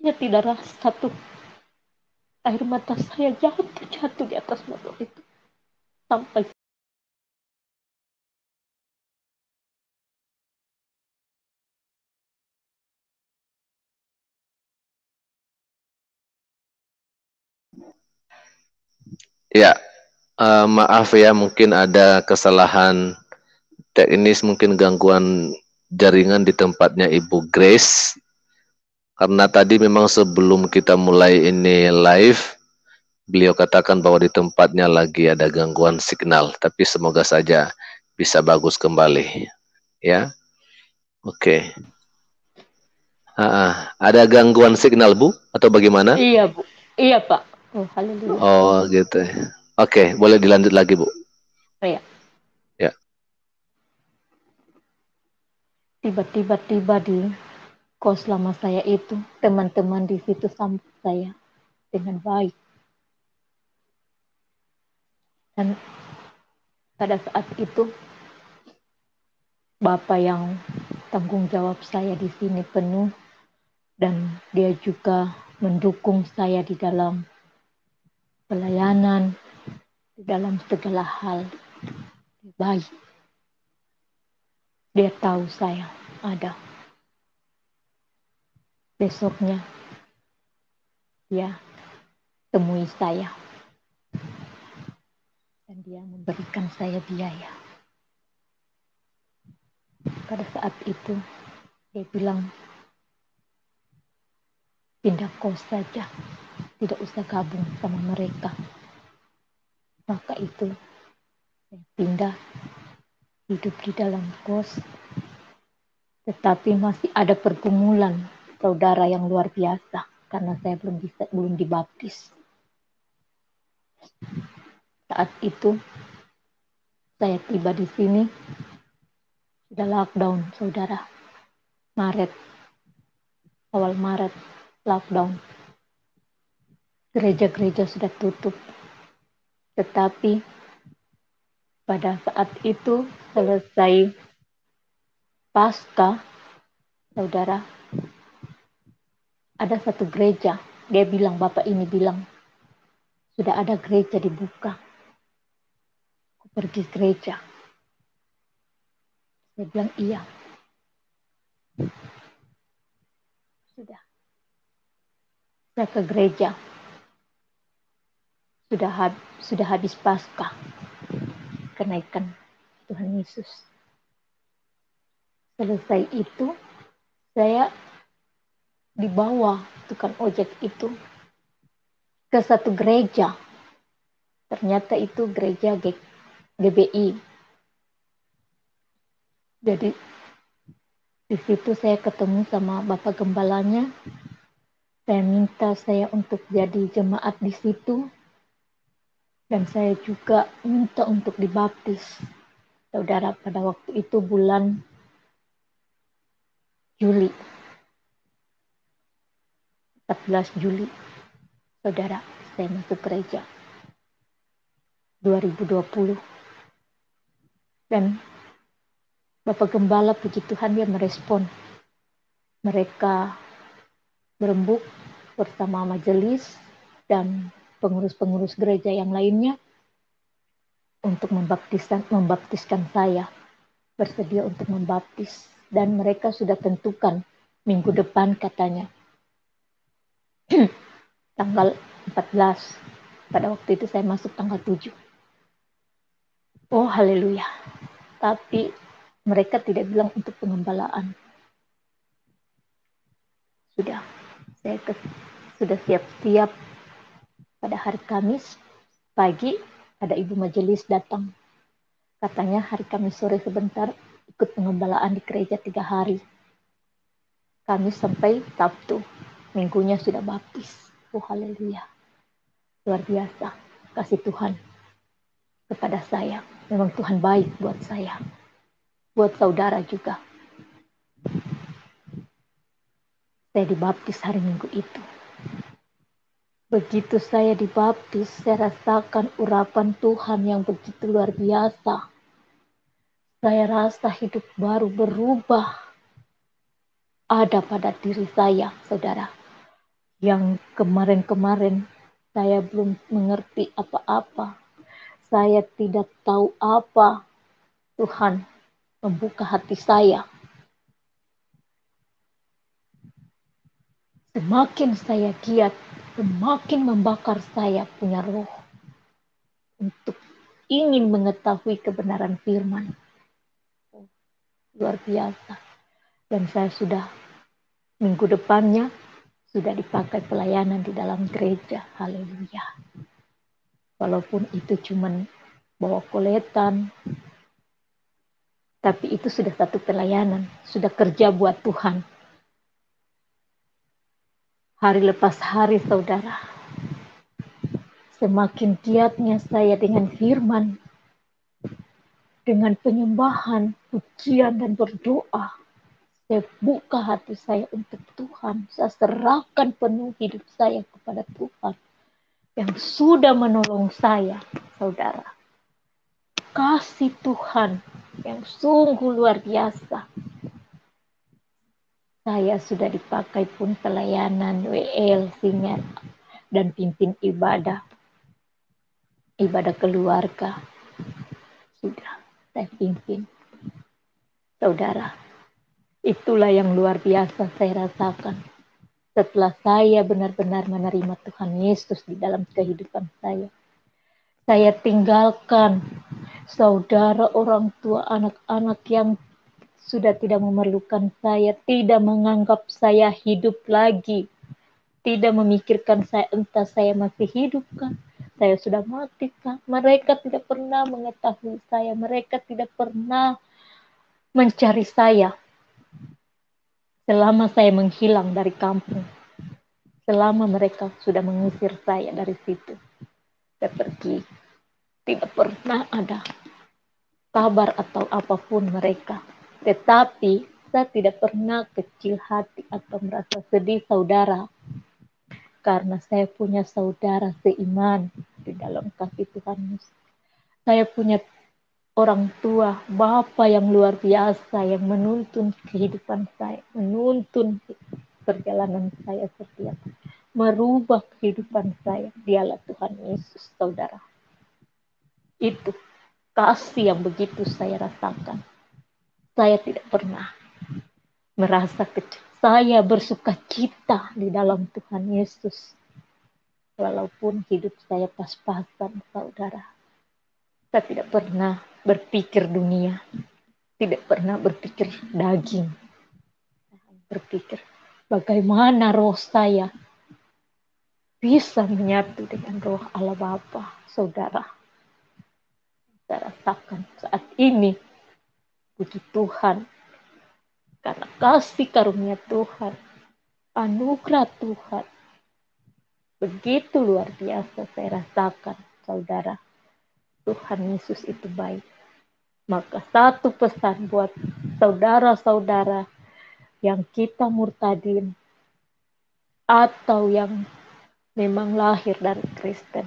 Saya tidak rasa satu air mata saya jatuh di atas motor itu. Sampai Ya, maaf ya, mungkin ada kesalahan teknis, mungkin gangguan jaringan di tempatnya Ibu Grace. Karena tadi memang sebelum kita mulai ini live, beliau katakan bahwa di tempatnya lagi ada gangguan signal, tapi semoga saja bisa bagus kembali. Ya, oke. Ada gangguan signal, Bu, atau bagaimana? iya, Bu. Iya, Pak. Oh, haleluya. Oh, gitu. Oke, boleh dilanjut lagi, Bu. Oh, ya. Ya. Tiba-tiba di kos lama saya itu, teman-teman di situ sambut saya dengan baik. Dan pada saat itu, Bapak yang tanggung jawab saya di sini penuh, dan dia juga mendukung saya di dalam pelayanan, di dalam segala hal. Baik, dia tahu saya ada. Besoknya dia temui saya dan dia memberikan saya biaya. Pada saat itu dia bilang, pindah kos saja, tidak usah gabung sama mereka. Maka itu saya pindah, hidup di dalam kos, tetapi masih ada pergumulan saudara yang luar biasa karena saya belum dibaptis. Saat itu saya tiba di sini, sudah lockdown, saudara. Awal Maret, lockdown. Gereja-gereja sudah tutup. Tetapi pada saat itu selesai Pasca, saudara, ada satu gereja. Dia bilang, Bapak ini bilang, sudah ada gereja dibuka. Aku pergi gereja. Saya bilang, iya. Sudah. Saya ke gereja. Sudah habis Pasca. Kenaikan Tuhan Yesus. Selesai itu, saya dibawa tukang ojek itu ke satu gereja. Ternyata itu gereja GBI. Jadi di situ saya ketemu sama Bapak Gembalanya. Saya minta saya untuk jadi jemaat di situ. Dan saya juga minta untuk dibaptis. Saudara, pada waktu itu bulan Juli. 14 Juli. Saudara, saya masuk gereja. 2020. Dan Bapak Gembala, puji Tuhan, dia merespon. Mereka berembuk bersama majelis dan pengurus-pengurus gereja yang lainnya untuk membaptiskan saya, bersedia untuk membaptis. Dan mereka sudah tentukan minggu depan katanya, tanggal 14. Pada waktu itu saya masuk tanggal 7. Oh haleluya. Tapi mereka tidak bilang untuk pengembalaan. Saya sudah siap-siap. Pada hari Kamis pagi ada ibu majelis datang. Katanya hari Kamis sore sebentar ikut pengembalaan di gereja 3 hari. Kamis sampai Sabtu. Minggunya sudah baptis. Oh haleluya. Luar biasa kasih Tuhan kepada saya. Memang Tuhan baik buat saya. Buat saudara juga. Saya dibaptis hari Minggu itu. Begitu saya dibaptis, saya rasakan urapan Tuhan yang begitu luar biasa. Saya rasa hidup baru berubah ada pada diri saya, saudara. Yang kemarin-kemarin saya belum mengerti apa-apa. Saya tidak tahu apa. Tuhan membuka hati saya. Semakin saya giat, semakin membakar saya punya roh untuk ingin mengetahui kebenaran firman. Luar biasa. Dan saya sudah minggu depannya sudah dipakai pelayanan di dalam gereja. Haleluya. Walaupun itu cuman bawa koletan, tapi itu sudah satu pelayanan, sudah kerja buat Tuhan. Hari lepas hari, saudara, semakin giatnya saya dengan firman, dengan penyembahan, pujian, dan berdoa. Saya buka hati saya untuk Tuhan. Saya serahkan penuh hidup saya kepada Tuhan yang sudah menolong saya, saudara. Kasih Tuhan yang sungguh luar biasa. Saya sudah dipakai pun pelayanan WL, singer, dan pimpin ibadah keluarga. Sudah saya pimpin. Saudara, itulah yang luar biasa saya rasakan. Setelah saya benar-benar menerima Tuhan Yesus di dalam kehidupan saya tinggalkan saudara, orang tua, anak-anak yang sudah tidak memerlukan saya, tidak menganggap saya hidup lagi, tidak memikirkan saya, entah saya masih hidup kan, saya sudah mati kan. Mereka tidak pernah mengetahui saya, mereka tidak pernah mencari saya selama saya menghilang dari kampung. Selama mereka sudah mengusir saya dari situ, saya pergi. Tidak pernah ada kabar atau apapun mereka. Tetapi saya tidak pernah kecil hati atau merasa sedih, saudara. Karena saya punya saudara seiman di dalam kasih Tuhan Yesus. Saya punya orang tua, Bapa yang luar biasa, yang menuntun kehidupan saya, menuntun perjalanan saya setiap, merubah kehidupan saya. Dialah Tuhan Yesus, saudara. Itu kasih yang begitu saya rasakan. Saya tidak pernah merasa kecil. Saya bersuka cita di dalam Tuhan Yesus. Walaupun hidup saya pas-pasan, saudara. Saya tidak pernah berpikir dunia. Tidak pernah berpikir daging. Berpikir bagaimana roh saya bisa menyatu dengan roh Allah Bapa, saudara. Saya rasakan saat ini, puji Tuhan, karena kasih karunia Tuhan, anugerah Tuhan, begitu luar biasa saya rasakan, saudara. Tuhan Yesus itu baik. Maka satu pesan buat saudara-saudara yang kita murtadin atau yang memang lahir dari Kristen.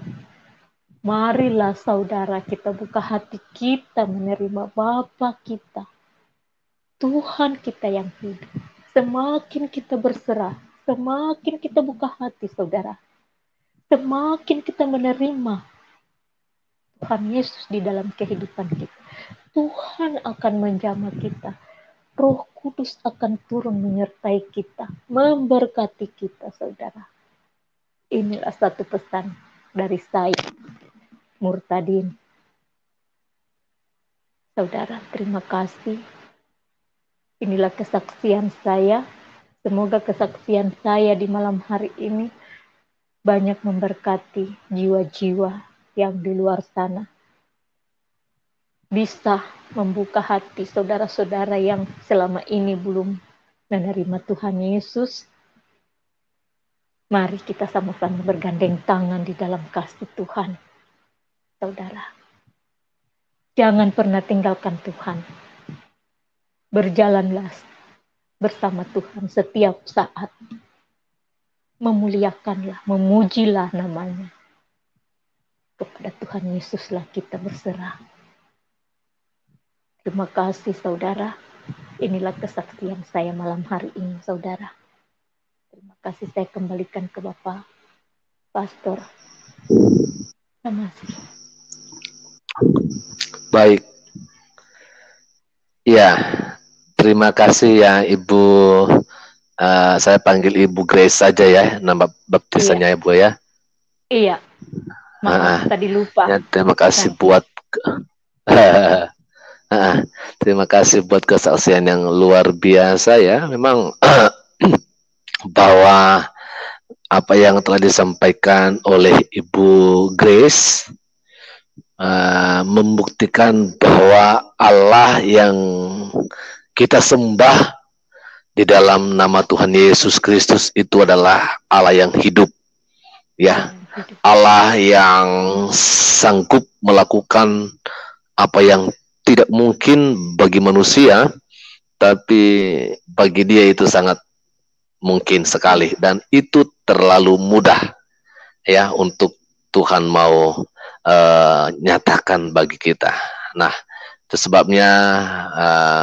Marilah saudara kita buka hati kita menerima Bapa kita. Tuhan kita yang hidup. Semakin kita berserah, semakin kita buka hati saudara. Semakin kita menerima Tuhan Yesus di dalam kehidupan kita. Tuhan akan menjamah kita. Roh Kudus akan turun menyertai kita, memberkati kita, saudara. Inilah satu pesan dari saya, murtadin. Saudara, terima kasih. Inilah kesaksian saya. Semoga kesaksian saya di malam hari ini banyak memberkati jiwa-jiwa yang di luar sana. Bisa membuka hati saudara-saudara yang selama ini belum menerima Tuhan Yesus. Mari kita sama-sama bergandeng tangan di dalam kasih Tuhan. Saudara, jangan pernah tinggalkan Tuhan. Berjalanlah bersama Tuhan setiap saat. Memuliakanlah, memujilah namanya. Kepada Tuhan Yesuslah kita berserah. Terima kasih saudara. Inilah kesaksian saya malam hari ini saudara. Terima kasih, saya kembalikan ke Bapak Pastor. Terima kasih. Baik. Ya, terima kasih ya Ibu. Saya panggil Ibu Grace saja ya, nama baptisannya ya Bu ya. Iya. Maaf, tadi lupa. Ya, terima kasih buat terima kasih buat kesaksian yang luar biasa ya. Memang bahwa apa yang telah disampaikan oleh Ibu Grace membuktikan bahwa Allah yang kita sembah di dalam nama Tuhan Yesus Kristus itu adalah Allah yang hidup, ya, Allah yang sanggup melakukan apa yang tidak mungkin bagi manusia, tapi bagi Dia itu sangat mungkin sekali, dan itu terlalu mudah ya untuk Tuhan mau nyatakan bagi kita. Nah, Itu sebabnya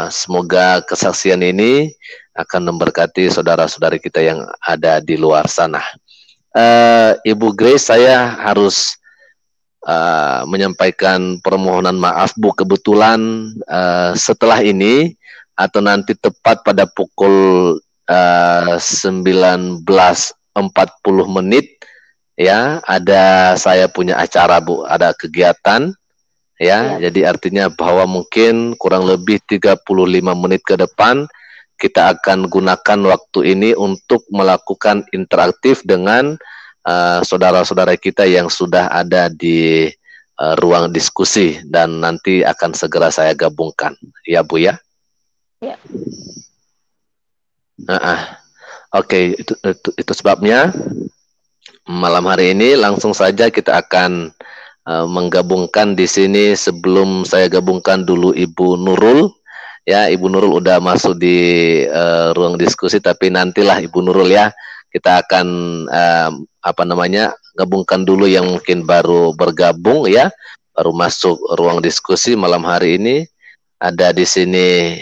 semoga kesaksian ini akan memberkati saudara-saudari kita yang ada di luar sana. Ibu Grace, saya harus menyampaikan permohonan maaf Bu, kebetulan setelah ini atau nanti tepat pada pukul 19.40 ya, ada saya punya acara Bu, ada kegiatan ya, jadi artinya bahwa mungkin kurang lebih 35 menit ke depan kita akan gunakan waktu ini untuk melakukan interaktif dengan saudara-saudara kita yang sudah ada di ruang diskusi, dan nanti akan segera saya gabungkan ya Bu ya. Ya. Oke, itu sebabnya malam hari ini langsung saja kita akan menggabungkan di sini. Sebelum saya gabungkan dulu Ibu Nurul, ya, Ibu Nurul udah masuk di ruang diskusi, tapi nantilah Ibu Nurul ya, kita akan gabungkan dulu yang mungkin baru bergabung ya, baru masuk ruang diskusi malam hari ini. Ada di sini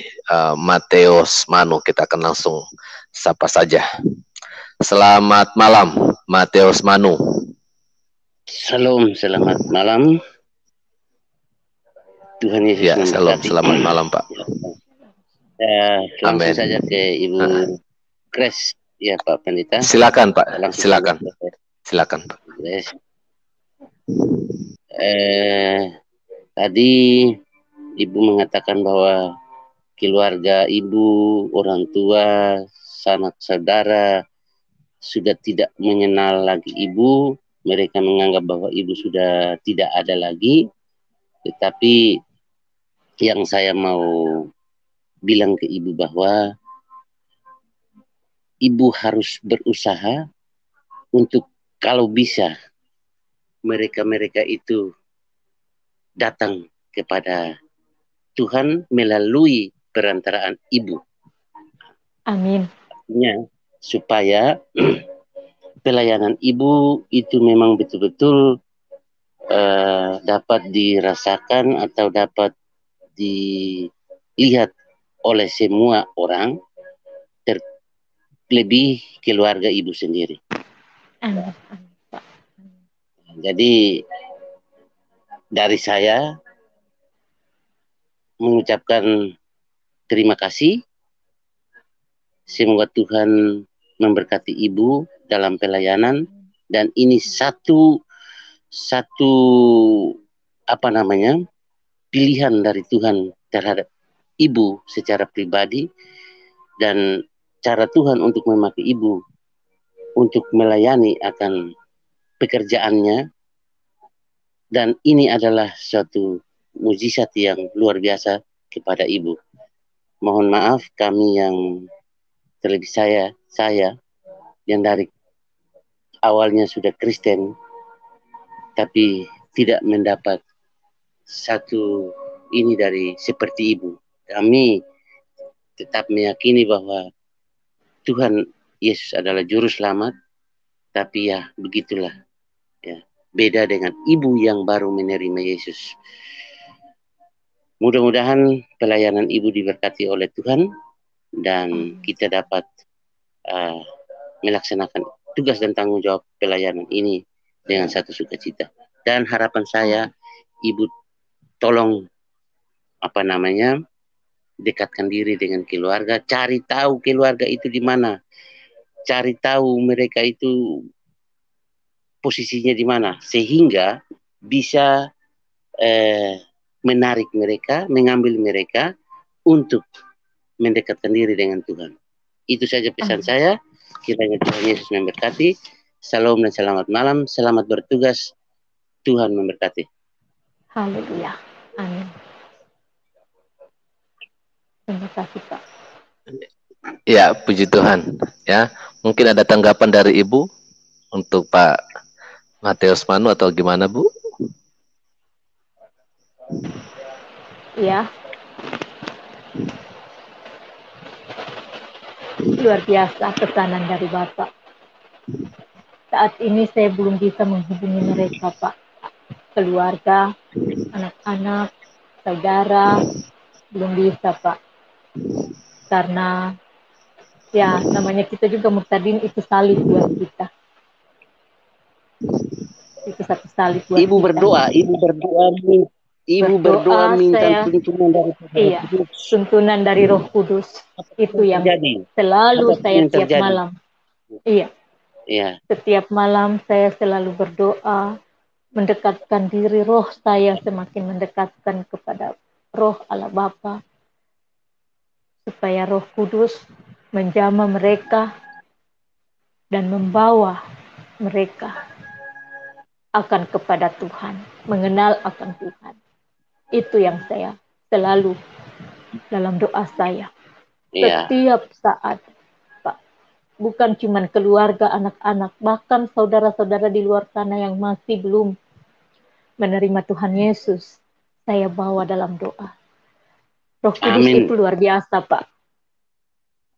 Mateus Manu, kita akan langsung sapa saja. Selamat malam Mateus Manu. Salam, selamat malam. Tuhan Yesus ya, memberkati. Selamat malam Pak. Langsung Amen. Saja ke Ibu Grace, ya Pak Pendeta. Silakan Pak, silakan Pak. Tadi Ibu mengatakan bahwa keluarga Ibu, orang tua, sanak saudara sudah tidak mengenal lagi Ibu. Mereka menganggap bahwa Ibu sudah tidak ada lagi. Tetapi yang saya mau bilang ke Ibu bahwa Ibu harus berusaha untuk kalau bisa mereka-mereka itu datang kepada Tuhan melalui perantaraan Ibu. Amin. Artinya supaya pelayanan Ibu itu memang betul-betul dapat dirasakan atau dapat dilihat oleh semua orang, terlebih keluarga Ibu sendiri. Amin. Jadi dari saya mengucapkan terima kasih. Semoga Tuhan memberkati Ibu dalam pelayanan, dan ini satu pilihan dari Tuhan terhadap Ibu secara pribadi, dan cara Tuhan untuk memakai Ibu untuk melayani akan pekerjaannya, dan ini adalah suatu mujizat yang luar biasa kepada Ibu. Mohon maaf kami yang terlebih saya yang dari awalnya sudah Kristen tapi tidak mendapat satu ini dari seperti Ibu. Kami tetap meyakini bahwa Tuhan Yesus adalah juru selamat, tapi ya begitulah ya, beda dengan Ibu yang baru menerima Yesus. Mudah-mudahan pelayanan Ibu diberkati oleh Tuhan dan kita dapat melaksanakan tugas dan tanggung jawab pelayanan ini dengan satu sukacita. Dan harapan saya, Ibu tolong dekatkan diri dengan keluarga, cari tahu keluarga itu di mana, cari tahu mereka itu posisinya di mana, sehingga bisa menarik mereka, mengambil mereka untuk mendekatkan diri dengan Tuhan. Itu saja pesan saya. Kiranya Tuhan Yesus memberkati. Salam dan selamat malam. Selamat bertugas. Tuhan memberkati. Haleluya. Amin. Terima kasih Pak. Ya, puji Tuhan. Ya, mungkin ada tanggapan dari Ibu untuk Pak Mateus Manu atau gimana Bu? Ya. Luar biasa pesanan dari Bapak. Saat ini saya belum bisa menghubungi mereka Pak. Keluarga, anak-anak, saudara, belum bisa Pak. Karena ya namanya kita juga muktadin itu salib buat kita. Itu satu salib buat Ibu kita. berdoa, ibu berdoa minta saya, tuntunan dari iya, tuntunan dari Roh Kudus. Itu yang terjadi? selalu Apa saya yang tiap terjadi? malam. Iya, Ya, setiap malam saya selalu berdoa, mendekatkan diri roh saya semakin mendekatkan kepada roh Allah Bapa, supaya Roh Kudus menjamah mereka dan membawa mereka akan kepada Tuhan, mengenal akan Tuhan. Itu yang saya selalu dalam doa saya. ya. Setiap saat, Pak. Bukan cuma keluarga, anak-anak, bahkan saudara-saudara di luar sana yang masih belum menerima Tuhan Yesus, saya bawa dalam doa. Roh Kudus Amin. itu luar biasa, Pak.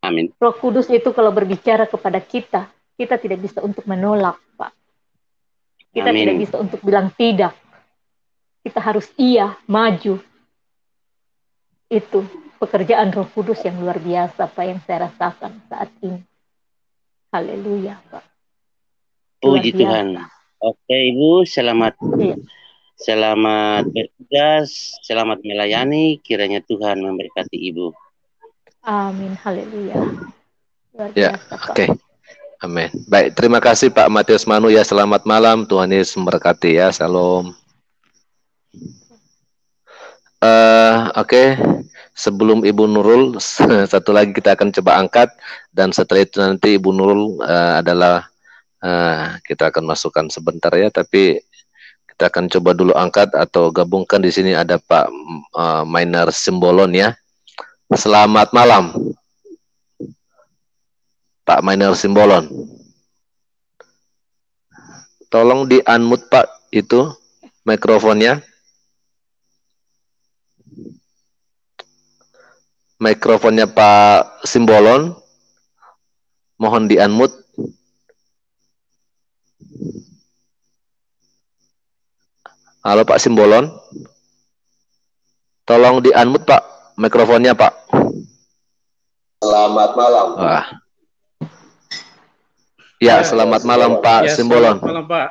Amin. Roh Kudus itu kalau berbicara kepada kita, kita tidak bisa untuk menolak, Pak. Kita Amin. tidak bisa untuk bilang tidak. Kita harus iya, maju. Itu pekerjaan Roh Kudus yang luar biasa, Pak, yang saya rasakan saat ini. Haleluya, Pak. Puji Tuhan. Oke, Ibu, selamat. Iya. Selamat bertugas, selamat melayani. Kiranya Tuhan memberkati Ibu. Amin, haleluya. Luar Ya, biasa, Pak. oke. Amin. Baik, terima kasih Pak Matius Manu ya. Selamat malam. Tuhan Yesus memberkati ya. Shalom. Oke. Sebelum Ibu Nurul, satu lagi kita akan coba angkat, dan setelah itu nanti Ibu Nurul adalah kita akan masukkan sebentar ya, tapi kita akan coba dulu angkat atau gabungkan. Di sini ada Pak Mainer Simbolon ya. Selamat malam, Pak Mainer Simbolon. Tolong di unmute Pak itu mikrofonnya. Mikrofonnya Pak Simbolon, mohon di unmute. Halo Pak Simbolon, tolong di unmute Pak mikrofonnya Pak. Selamat malam. Wah. Ya, selamat malam Pak Simbolon. Selamat malam Pak.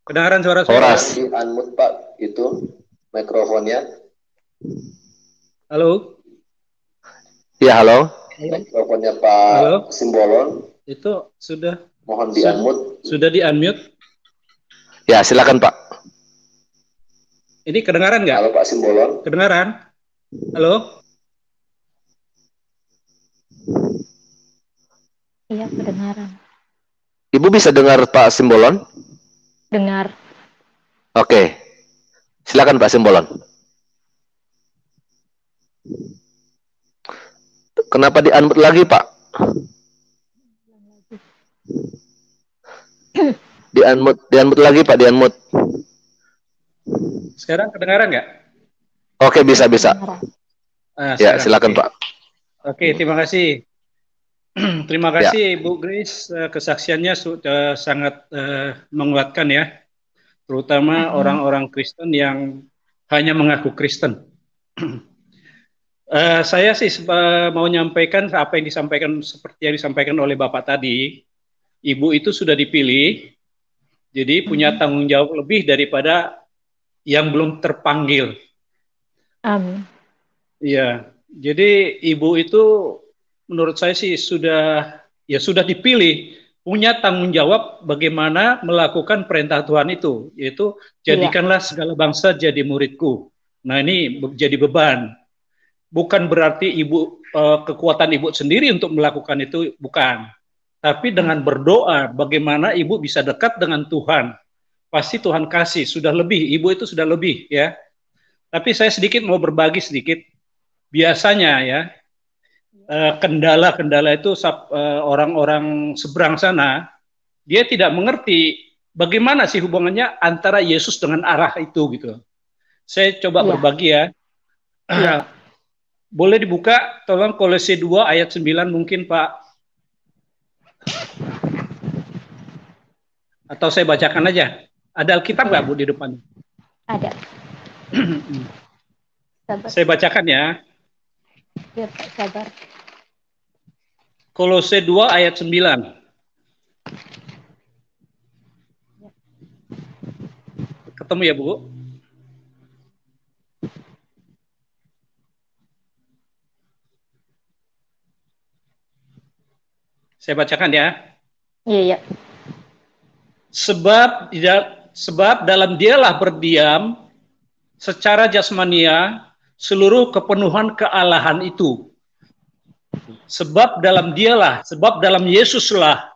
Kedengaran suara saya? Horas. Di unmute Pak itu mikrofonnya. Halo. Ya, halo. Mikrofonnya Pak Halo. Simbolon. Itu sudah. Mohon di unmute. Sudah di unmute. Ya, silakan Pak. Ini kedengaran nggak? Halo Pak Simbolon. Kedengaran? Halo. Iya, kedengaran. Ibu bisa dengar Pak Simbolon? Dengar. Oke. Silakan Pak Simbolon. Kenapa di unmute lagi Pak? Di unmute lagi Pak, di unmute. Sekarang kedengaran nggak? Oke, bisa. Ya, silakan okay. Pak. Oke, terima kasih. Terima kasih Bu Grace, kesaksiannya sudah sangat menguatkan ya, terutama orang-orang Kristen yang hanya mengaku Kristen. Saya sih mau menyampaikan apa yang disampaikan, seperti yang disampaikan oleh Bapak tadi. Ibu itu sudah dipilih, jadi punya tanggung jawab lebih daripada yang belum terpanggil. Amin. Iya, jadi Ibu itu menurut saya sih sudah dipilih, punya tanggung jawab bagaimana melakukan perintah Tuhan itu, yaitu jadikanlah segala bangsa jadi muridku. Nah, ini jadi beban. Bukan berarti Ibu kekuatan Ibu sendiri untuk melakukan itu, bukan. Tapi dengan berdoa bagaimana Ibu bisa dekat dengan Tuhan. Pasti Tuhan kasih, sudah lebih, Ibu itu sudah lebih ya. Tapi saya sedikit mau berbagi sedikit. Biasanya ya, kendala-kendala itu orang-orang seberang sana, dia tidak mengerti bagaimana sih hubungannya antara Yesus dengan arah itu gitu. Saya coba berbagi ya. Boleh dibuka tolong Kolose 2 ayat 9 mungkin Pak. Atau saya bacakan aja. Ada Alkitab nggak Bu di depan? Ada. Sabar. Saya bacakan ya. Ya, Pak, sabar. Kolose 2 ayat 9. Ketemu ya, Bu? Saya bacakan ya. Iya, ya. Sebab dalam dialah berdiam secara jasmania seluruh kepenuhan kealahan itu. Sebab dalam Yesuslah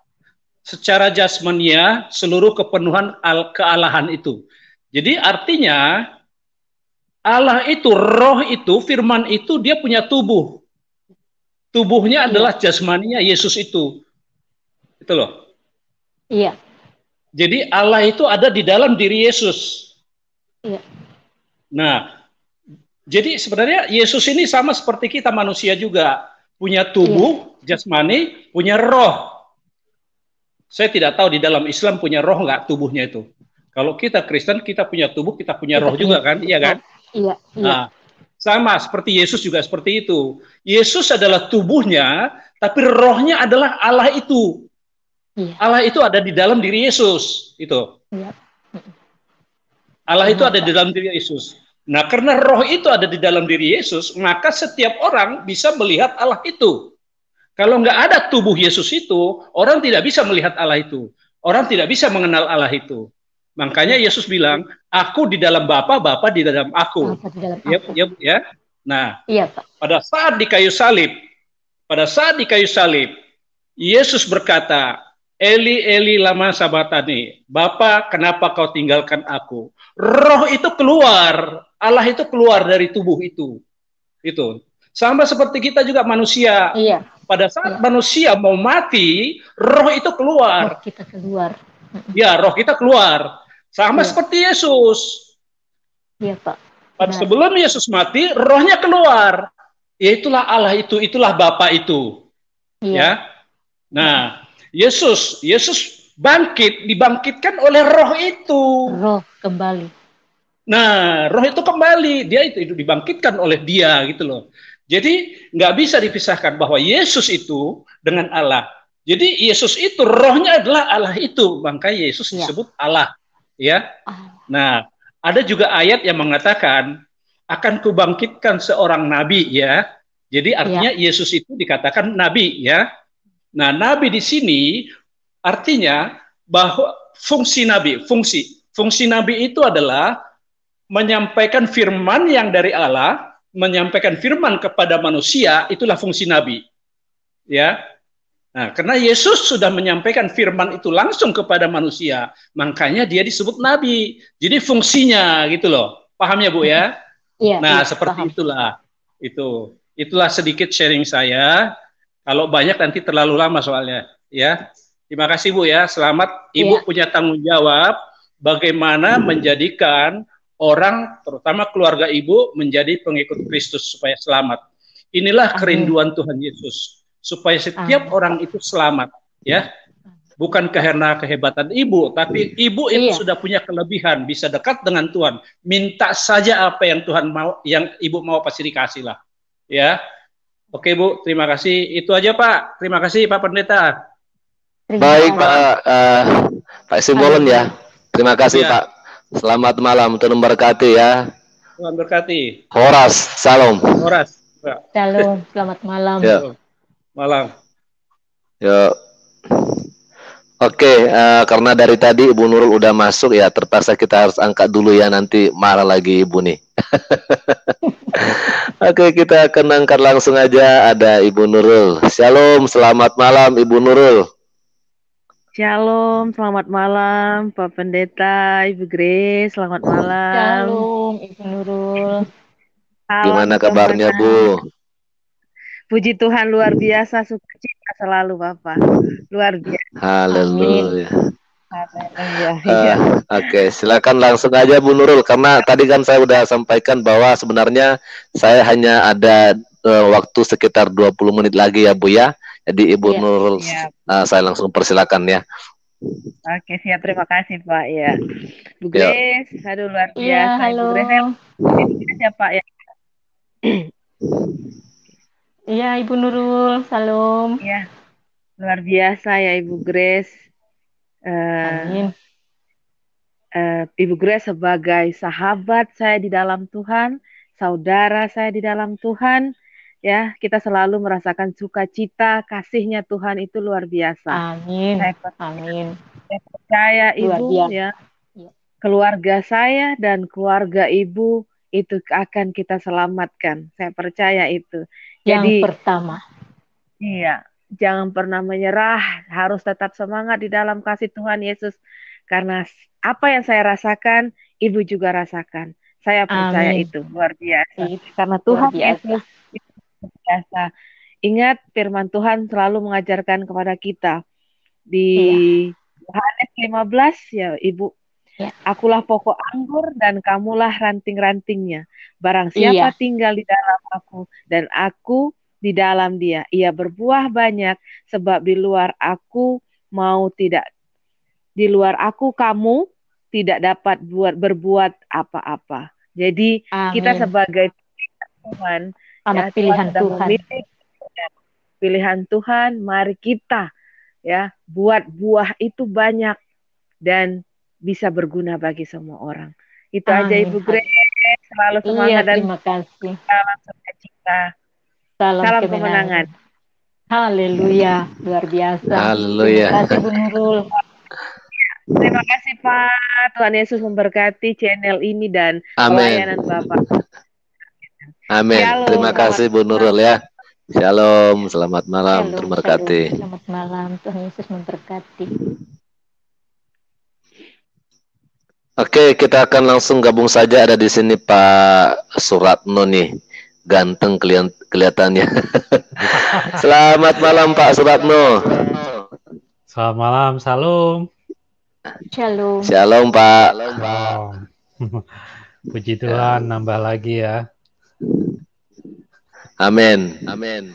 secara jasmania seluruh kepenuhan kealahan itu. Jadi artinya Allah itu, roh itu, firman itu dia punya tubuh. Tubuhnya adalah jasmaninya Yesus itu. Itu loh. Iya. Jadi Allah itu ada di dalam diri Yesus. Iya. Nah, jadi sebenarnya Yesus ini sama seperti kita manusia juga. Punya tubuh, jasmani, punya roh. Saya tidak tahu di dalam Islam punya roh nggak tubuhnya itu. Kalau kita Kristen, kita punya tubuh, kita punya roh juga kan? Iya kan? Iya. Nah, sama seperti Yesus juga seperti itu. Yesus adalah tubuhnya, tapi rohnya adalah Allah itu. Iya. Allah itu ada di dalam diri Yesus. Itu. Iya. Allah itu ada di dalam diri Yesus. Nah, karena roh itu ada di dalam diri Yesus, maka setiap orang bisa melihat Allah itu. Kalau nggak ada tubuh Yesus itu, orang tidak bisa melihat Allah itu. Orang tidak bisa mengenal Allah itu. Makanya Yesus bilang, aku di dalam Bapa, Bapa di dalam aku. Ya. Nah, iya, Pak. pada saat di kayu salib, Yesus berkata, Eli, Eli, lama sabatani. Bapa, kenapa kau tinggalkan aku? Roh itu keluar, Allah itu keluar dari tubuh itu. Itu. Sama seperti kita juga manusia. Iya. Pada saat manusia mau mati, roh itu keluar. Roh kita keluar. Ya, roh kita keluar. Sama seperti Yesus. Iya, Pak. Pada sebelum Yesus mati, rohnya keluar. Ya, itulah Allah itu, itulah Bapa itu. Iya. Ya. Nah, Yesus bangkit, dibangkitkan oleh roh itu. Roh kembali. Nah, roh itu kembali, dia itu dibangkitkan oleh dia gitu loh. Jadi nggak bisa dipisahkan bahwa Yesus itu dengan Allah. Jadi Yesus itu rohnya adalah Allah itu, makanya Yesus disebut Allah, ya. Nah, ada juga ayat yang mengatakan akan kubangkitkan seorang nabi, ya. Jadi artinya Yesus itu dikatakan nabi, ya. Nah, nabi di sini artinya bahwa fungsi nabi itu adalah menyampaikan firman yang dari Allah, menyampaikan firman kepada manusia, itulah fungsi nabi. Ya. Nah, karena Yesus sudah menyampaikan firman itu langsung kepada manusia, makanya dia disebut nabi. Jadi fungsinya gitu loh. Paham ya, Bu ya? Iya. Nah, seperti itulah. Itulah sedikit sharing saya. Kalau banyak nanti terlalu lama soalnya, ya. Terima kasih, Bu ya. Selamat. Ibu punya tanggung jawab bagaimana menjadikan orang, terutama keluarga Ibu, menjadi pengikut Kristus supaya selamat. Inilah kerinduan Tuhan Yesus, supaya setiap orang itu selamat, ya. Bukan karena kehebatan Ibu, tapi Ibu itu sudah punya kelebihan, bisa dekat dengan Tuhan. Minta saja apa yang Tuhan mau, yang Ibu mau pasti dikasih lah, ya. Oke, Bu, terima kasih. Itu aja, Pak. Terima kasih, Pak Pendeta. Baik, Pak Simbolon ya. Terima kasih, Pak. Selamat malam, Tuhan memberkati ya. Tuhan berkati. Horas, salam. Horas. Shalom, selamat malam. Ya. Malam. Ya. Oke, karena dari tadi Ibu Nurul udah masuk ya, terpaksa kita harus angkat dulu ya, nanti marah lagi Ibu nih. Oke, kita akan angkat langsung aja, ada Ibu Nurul. Shalom, selamat malam Ibu Nurul. Shalom, selamat malam Pak Pendeta, Ibu Grace, selamat malam. Shalom, Ibu Nurul. Gimana kabarnya, Bu? Puji Tuhan, luar biasa, sukacita selalu Bapak. Luar biasa. Haleluya. Haleluya. Oke, silakan langsung aja Bu Nurul, karena tadi kan saya udah sampaikan bahwa sebenarnya saya hanya ada waktu sekitar 20 menit lagi ya Bu ya. Jadi Ibu Nurul, saya langsung persilakan ya. Oke, siap, terima kasih Pak ya. Bu Grace, aduh luar biasa. Halo. Bu Grace, siapa ya? Iya, Ibu Nurul, salam. Ya, luar biasa ya Ibu Grace. Amin. Ibu Grace sebagai sahabat saya di dalam Tuhan, saudara saya di dalam Tuhan, ya kita selalu merasakan sukacita kasihnya Tuhan itu luar biasa. Amin. Saya Amin. percaya Luar Ibu biasa. ya, Ya. keluarga saya dan keluarga Ibu itu akan kita selamatkan. Saya percaya itu. Yang Jadi pertama. iya, jangan pernah menyerah, harus tetap semangat di dalam kasih Tuhan Yesus. Karena apa yang saya rasakan, Ibu juga rasakan. Saya percaya Amin. itu, luar biasa. Itu Karena luar Tuhan biasa. Yesus itu luar biasa. Ingat firman Tuhan selalu mengajarkan kepada kita di Yohanes 15 ya Ibu. Ya. Akulah pokok anggur dan kamulah ranting-rantingnya. Barang Iya. siapa tinggal di dalam aku dan aku di dalam dia, ia berbuah banyak, sebab di luar aku kamu tidak dapat berbuat apa-apa. Jadi kita Amin. sebagai Tuhan, Anak ya, pilihan sudah Tuhan. memilih pilihan Tuhan, mari kita ya buat buah itu banyak dan bisa berguna bagi semua orang. Itu aja Amin. Ibu Grace, selalu Iya, semangat dan terima kasih. salam sukacita. Salam kemenangan. Haleluya, luar biasa. Haleluya. Terima kasih Bu Nurul. Terima kasih Pak. Tuhan Yesus memberkati channel ini dan Amin. pelayanan Bapak. Amin. Shalom, Terima kasih Bu Nurul ya. Shalom, selamat malam, Shalom, terima kasih. Selamat malam, Tuhan Yesus memberkati. Oke, kita akan langsung gabung saja. Ada di sini Pak Suratno nih, ganteng kelihatannya. Selamat malam Pak Suratno. Selamat malam, salam. Shalom. Shalom Pak. Shalom. Puji Tuhan, nambah lagi ya. Amin. Amin.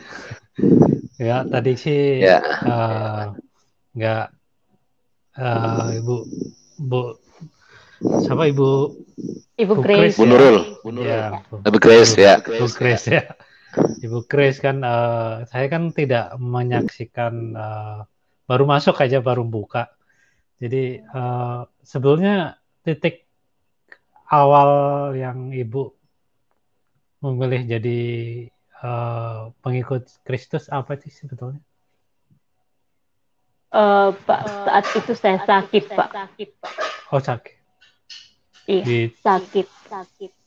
Ya, tadi sih Ya. nggak siapa Ibu Ibu Grace. Bu Nurul. Ya, Ibu Grace ya. Bu Grace ya. Ibu Grace kan saya kan tidak menyaksikan baru masuk aja baru buka. Jadi sebetulnya titik awal yang Ibu memilih jadi pengikut Kristus apa sih sebetulnya? Pak, saat itu saya sakit, Pak. Oh, sakit. Iya, sakit.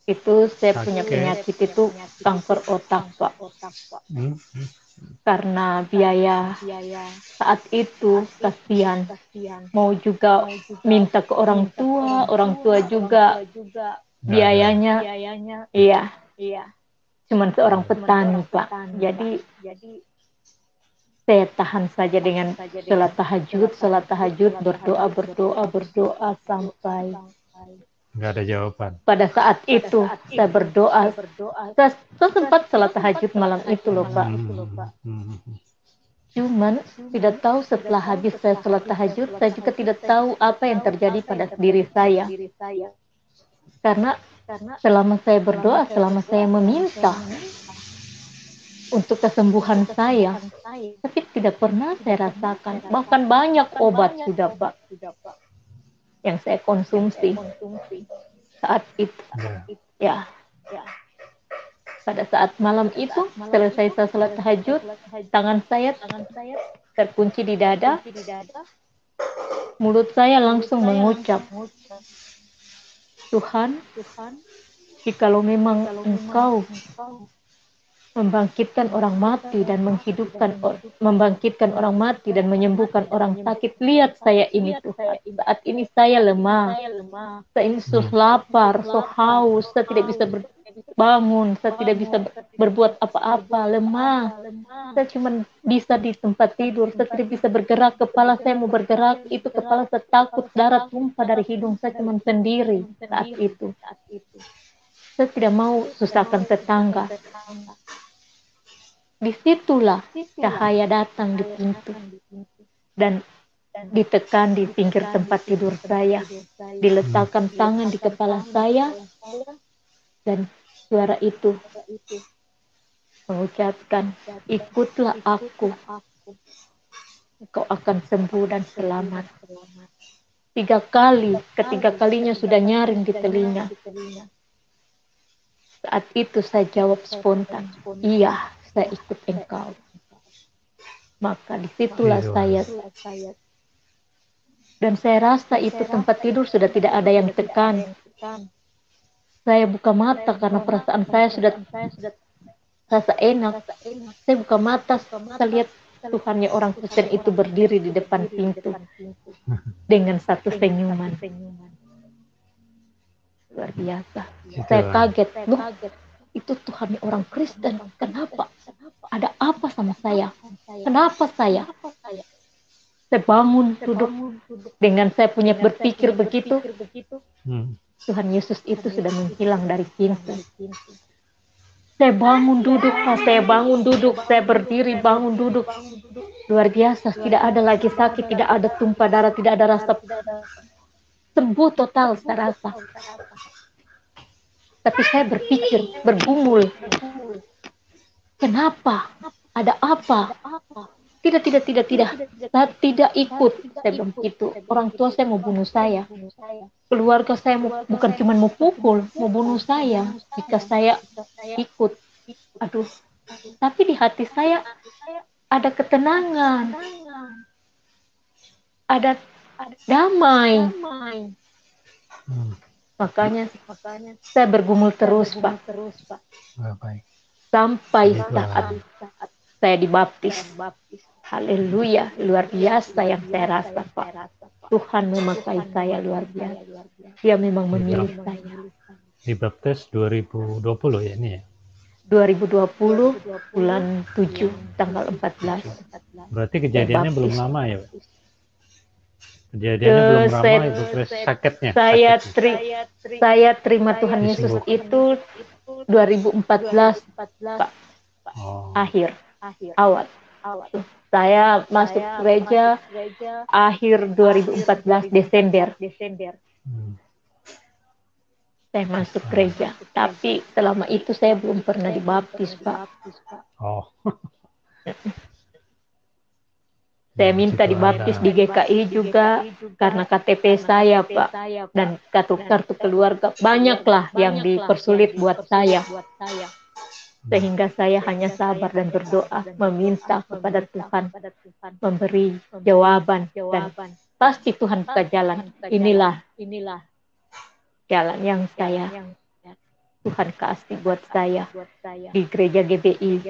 Itu saya Sakit. punya penyakit itu kanker otak, Pak. Karena biaya saat itu kasihan. Mau juga minta ke orang tua juga biayanya. Iya. Cuman seorang petani, Pak. Jadi saya tahan saja dengan sholat tahajud, berdoa sampai nggak ada jawaban. pada saat itu saya berdoa. Saya sempat sholat tahajud malam itu loh, Pak. Cuman tidak tahu setelah habis saya sholat tahajud, saya juga tidak tahu apa yang terjadi pada diri saya. Karena selama saya berdoa, selama saya meminta untuk kesembuhan saya, tapi tidak pernah saya rasakan. Bahkan banyak obat sudah, Pak, yang saya konsumsi saat itu. Ya. Pada saat malam itu, selesai saya sholat tahajud, tangan saya terkunci di dada. Mulut saya langsung mengucap, Tuhan, jikalau memang Engkau membangkitkan orang mati dan membangkitkan orang mati dan menyembuhkan orang sakit, lihat saya ini Tuhan. Saat ini saya lemah, saya ini lapar, haus, saya tidak bisa bangun, saya tidak bisa berbuat apa-apa, lemah. Saya cuma bisa di tempat tidur, saya tidak bisa bergerak, kepala saya mau bergerak, itu kepala saya takut, darah tumpah dari hidung saya cuma sendiri saat itu. Saya tidak mau susahkan tetangga. Disitulah cahaya datang di pintu dan ditekan di pinggir tempat tidur saya, diletakkan tangan di kepala saya dan suara itu mengucapkan, ikutlah aku, engkau akan sembuh dan selamat. 3 kali, ketiga kalinya sudah nyaring di telinga. Saat itu saya jawab spontan, iya, saya ikut engkau. Maka disitulah saya, dan saya rasa itu tempat tidur sudah tidak ada yang tekan. Saya buka mata karena perasaan saya sudah rasa enak. Saya buka mata, saya lihat Tuhannya orang Kristen itu berdiri di depan pintu dengan satu senyuman. Luar biasa. Saya kaget. Loh, itu Tuhannya orang Kristen. Kenapa? Ada apa sama saya? Kenapa saya? Saya bangun duduk dengan saya punya berpikir begitu. Tuhan Yesus itu sudah menghilang dari pintu. Saya bangun duduk, saya berdiri, bangun duduk. Luar biasa, tidak ada lagi sakit, tidak ada tumpah darah, tidak ada rasa. Sembuh total saya rasa. Tapi saya berpikir, bergumul. Kenapa? Ada apa? Tidak. Saya tidak ikut. Saya bilang begitu. Orang tua saya mau bunuh saya. Keluarga saya bukan cuma mau pukul, mau bunuh saya jika saya ikut. Aduh. Tapi di hati saya ada ketenangan. Ada damai. Makanya saya bergumul terus, Pak. Sampai saat saya dibaptis. Haleluya, luar biasa yang saya rasa, Pak. Tuhan memakai saya luar biasa. Dia memang memilih saya. Dibaptis 2020 ya ini ya? 2020 bulan 7 tanggal 14. Berarti kejadiannya belum lama ya? Kejadiannya belum lama Ibu Kris sakitnya? Saya terima Tuhan Yesus itu 2014, Pak. Awal. Saya masuk gereja akhir 2014 Desember. Saya masuk gereja, tapi selama itu saya belum pernah dibaptis, Pak. Saya minta dibaptis di GKI juga karena KTP saya, Pak, dan kartu keluarga banyaklah yang dipersulit buat saya. Sehingga saya hanya sabar dan berdoa, meminta kepada Tuhan memberi jawaban, dan pasti Tuhan buka jalan. Inilah jalan yang Tuhan kasih buat saya di gereja GBI.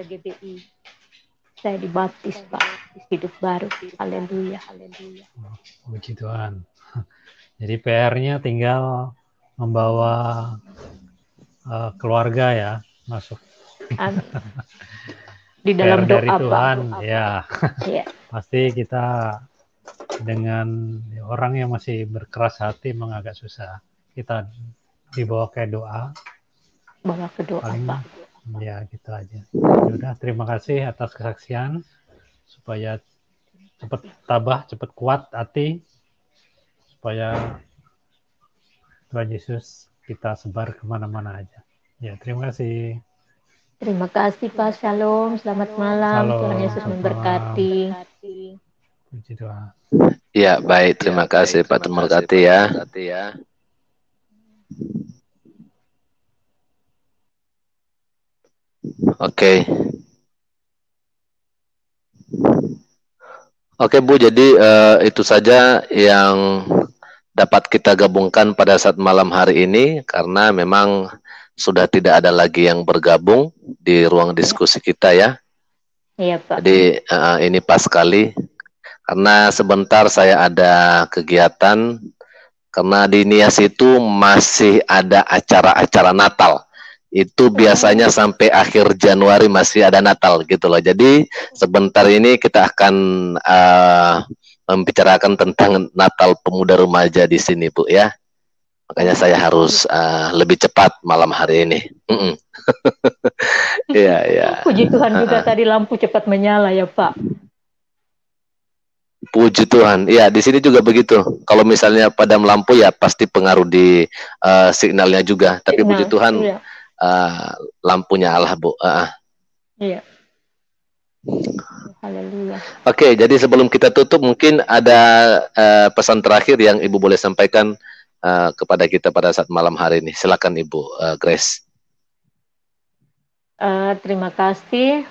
Saya dibaptis, Pak, hidup baru. Haleluya. Puji Tuhan. Jadi PR-nya tinggal membawa keluarga ya masuk. Di dalam doa dari Tuhan, Pak. Ya. Pasti kita dengan orang yang masih berkeras hati memang agak susah. Kita dibawa ke doa. Bawa ke doa, Pak. Ya, gitu aja. Sudah, terima kasih atas kesaksian supaya cepat tabah, cepat kuat hati supaya Tuhan Yesus kita sebar kemana-mana aja. Ya, terima kasih. Terima kasih Pak. Shalom. Selamat malam. Tuhan Yesus memberkati. Puji Tuhan. Ya, baik. Terima kasih Pak. Terima kasih ya. Oke. Oke Bu, jadi itu saja yang dapat kita gabungkan pada saat malam hari ini, karena memang sudah tidak ada lagi yang bergabung di ruang diskusi kita ya. Iya Pak. Jadi ini pas sekali, karena sebentar saya ada kegiatan, karena di Nias itu masih ada acara-acara Natal. Itu biasanya sampai akhir Januari masih ada Natal gitu loh. Jadi sebentar ini kita akan membicarakan tentang Natal Pemuda Remaja di sini Bu ya. Makanya saya harus lebih cepat malam hari ini. Iya. Puji Tuhan juga tadi lampu cepat menyala ya Pak. Puji Tuhan. Ya, di sini juga begitu. Kalau misalnya padam lampu ya pasti pengaruh di signalnya juga. Tapi puji Tuhan lampunya Allah, Bu. Iya. Haleluya. Oke, jadi sebelum kita tutup mungkin ada pesan terakhir yang Ibu boleh sampaikan kepada kita pada saat malam hari ini. Silakan Ibu Grace. Terima kasih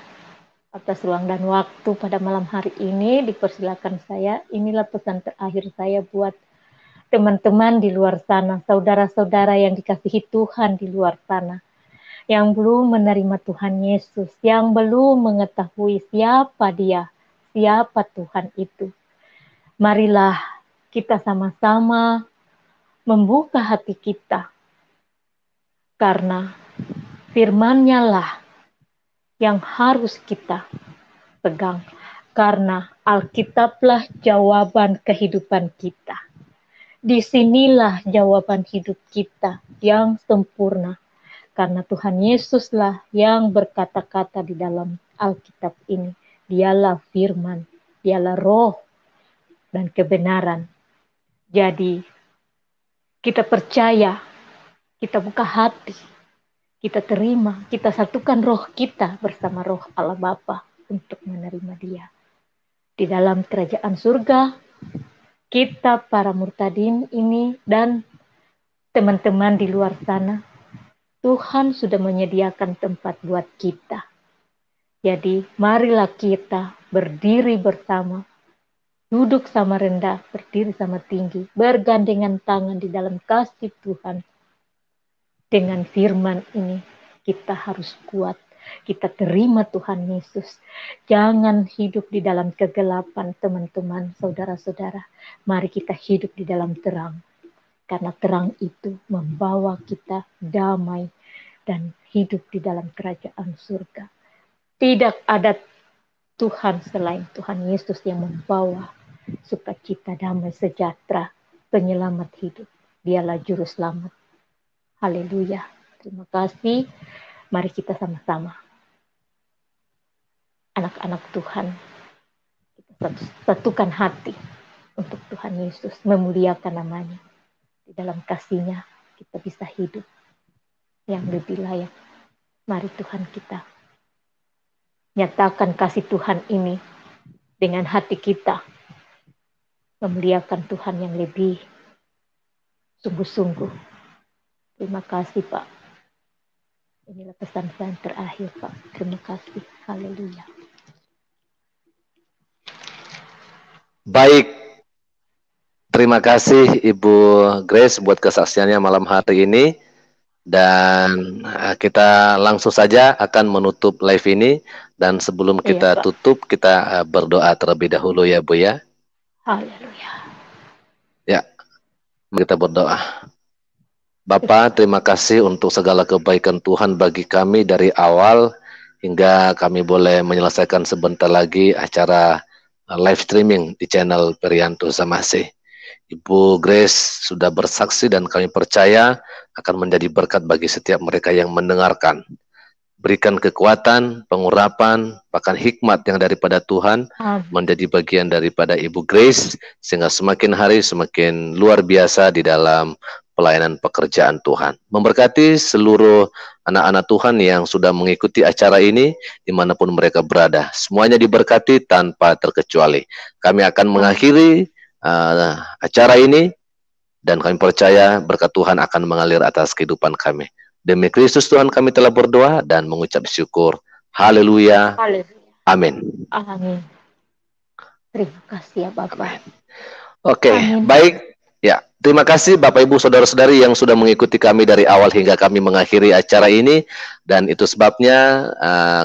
atas ruang dan waktu pada malam hari ini. Dipersilakan saya. Inilah pesan terakhir saya buat teman-teman di luar sana, saudara-saudara yang dikasihi Tuhan di luar sana, yang belum menerima Tuhan Yesus, yang belum mengetahui siapa Dia, siapa Tuhan itu. Marilah kita sama-sama membuka hati kita, karena firman-Nya lah yang harus kita pegang, karena Alkitablah jawaban kehidupan kita. Disinilah jawaban hidup kita yang sempurna. Karena Tuhan Yesuslah yang berkata-kata di dalam Alkitab ini. Dialah firman, dialah roh dan kebenaran. Jadi kita percaya, kita buka hati, kita terima, kita satukan roh kita bersama roh Allah Bapa untuk menerima Dia. Di dalam kerajaan surga, kita para murtadin ini dan teman-teman di luar sana, Tuhan sudah menyediakan tempat buat kita. Jadi marilah kita berdiri bersama, duduk sama rendah, berdiri sama tinggi, bergandengan tangan di dalam kasih Tuhan. Dengan firman ini kita harus kuat, kita terima Tuhan Yesus. Jangan hidup di dalam kegelapan, teman-teman, saudara-saudara. Mari kita hidup di dalam terang. Karena terang itu membawa kita damai dan hidup di dalam kerajaan surga. Tidak ada Tuhan selain Tuhan Yesus yang membawa sukacita, damai, sejahtera, penyelamat hidup. Dialah juru selamat. Haleluya. Terima kasih. Mari kita sama-sama. Anak-anak Tuhan, kita satukan hati untuk Tuhan Yesus, memuliakan namanya. Di dalam kasih-Nya kita bisa hidup yang lebih layak. Mari Tuhan kita nyatakan kasih Tuhan ini dengan hati kita, memuliakan Tuhan yang lebih sungguh-sungguh. Terima kasih Pak. Inilah pesan saya terakhir Pak. Terima kasih. Haleluya. Baik. Terima kasih Ibu Grace buat kesaksiannya malam hari ini. Dan kita langsung saja akan menutup live ini. Dan sebelum kita tutup, kita berdoa terlebih dahulu ya Bu ya. Haleluya. Ya, kita berdoa. Bapa, terima kasih untuk segala kebaikan Tuhan bagi kami dari awal hingga kami boleh menyelesaikan sebentar lagi acara live streaming di channel Perianto Zamasi. Ibu Grace sudah bersaksi dan kami percaya akan menjadi berkat bagi setiap mereka yang mendengarkan. Berikan kekuatan, pengurapan, bahkan hikmat yang daripada Tuhan menjadi bagian daripada Ibu Grace sehingga semakin hari semakin luar biasa di dalam pelayanan pekerjaan Tuhan. Memberkati seluruh anak-anak Tuhan yang sudah mengikuti acara ini dimanapun mereka berada. Semuanya diberkati tanpa terkecuali. Kami akan mengakhiri acara ini dan kami percaya berkat Tuhan akan mengalir atas kehidupan kami. Demi Kristus Tuhan kami telah berdoa dan mengucap syukur. Haleluya. Amin. Amin. Terima kasih ya Bapak. Oke, baik. Ya, terima kasih Bapak Ibu Saudara-saudari yang sudah mengikuti kami dari awal hingga kami mengakhiri acara ini. Dan itu sebabnya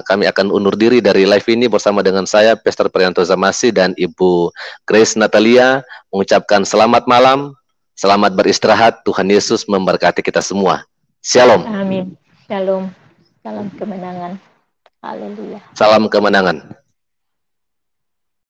kami akan undur diri dari live ini bersama dengan saya, Pastor Perianto Zamasi dan Ibu Grace Natalia mengucapkan selamat malam, selamat beristirahat, Tuhan Yesus memberkati kita semua. Shalom. Amin. Shalom. Salam kemenangan. Haleluya. Salam kemenangan.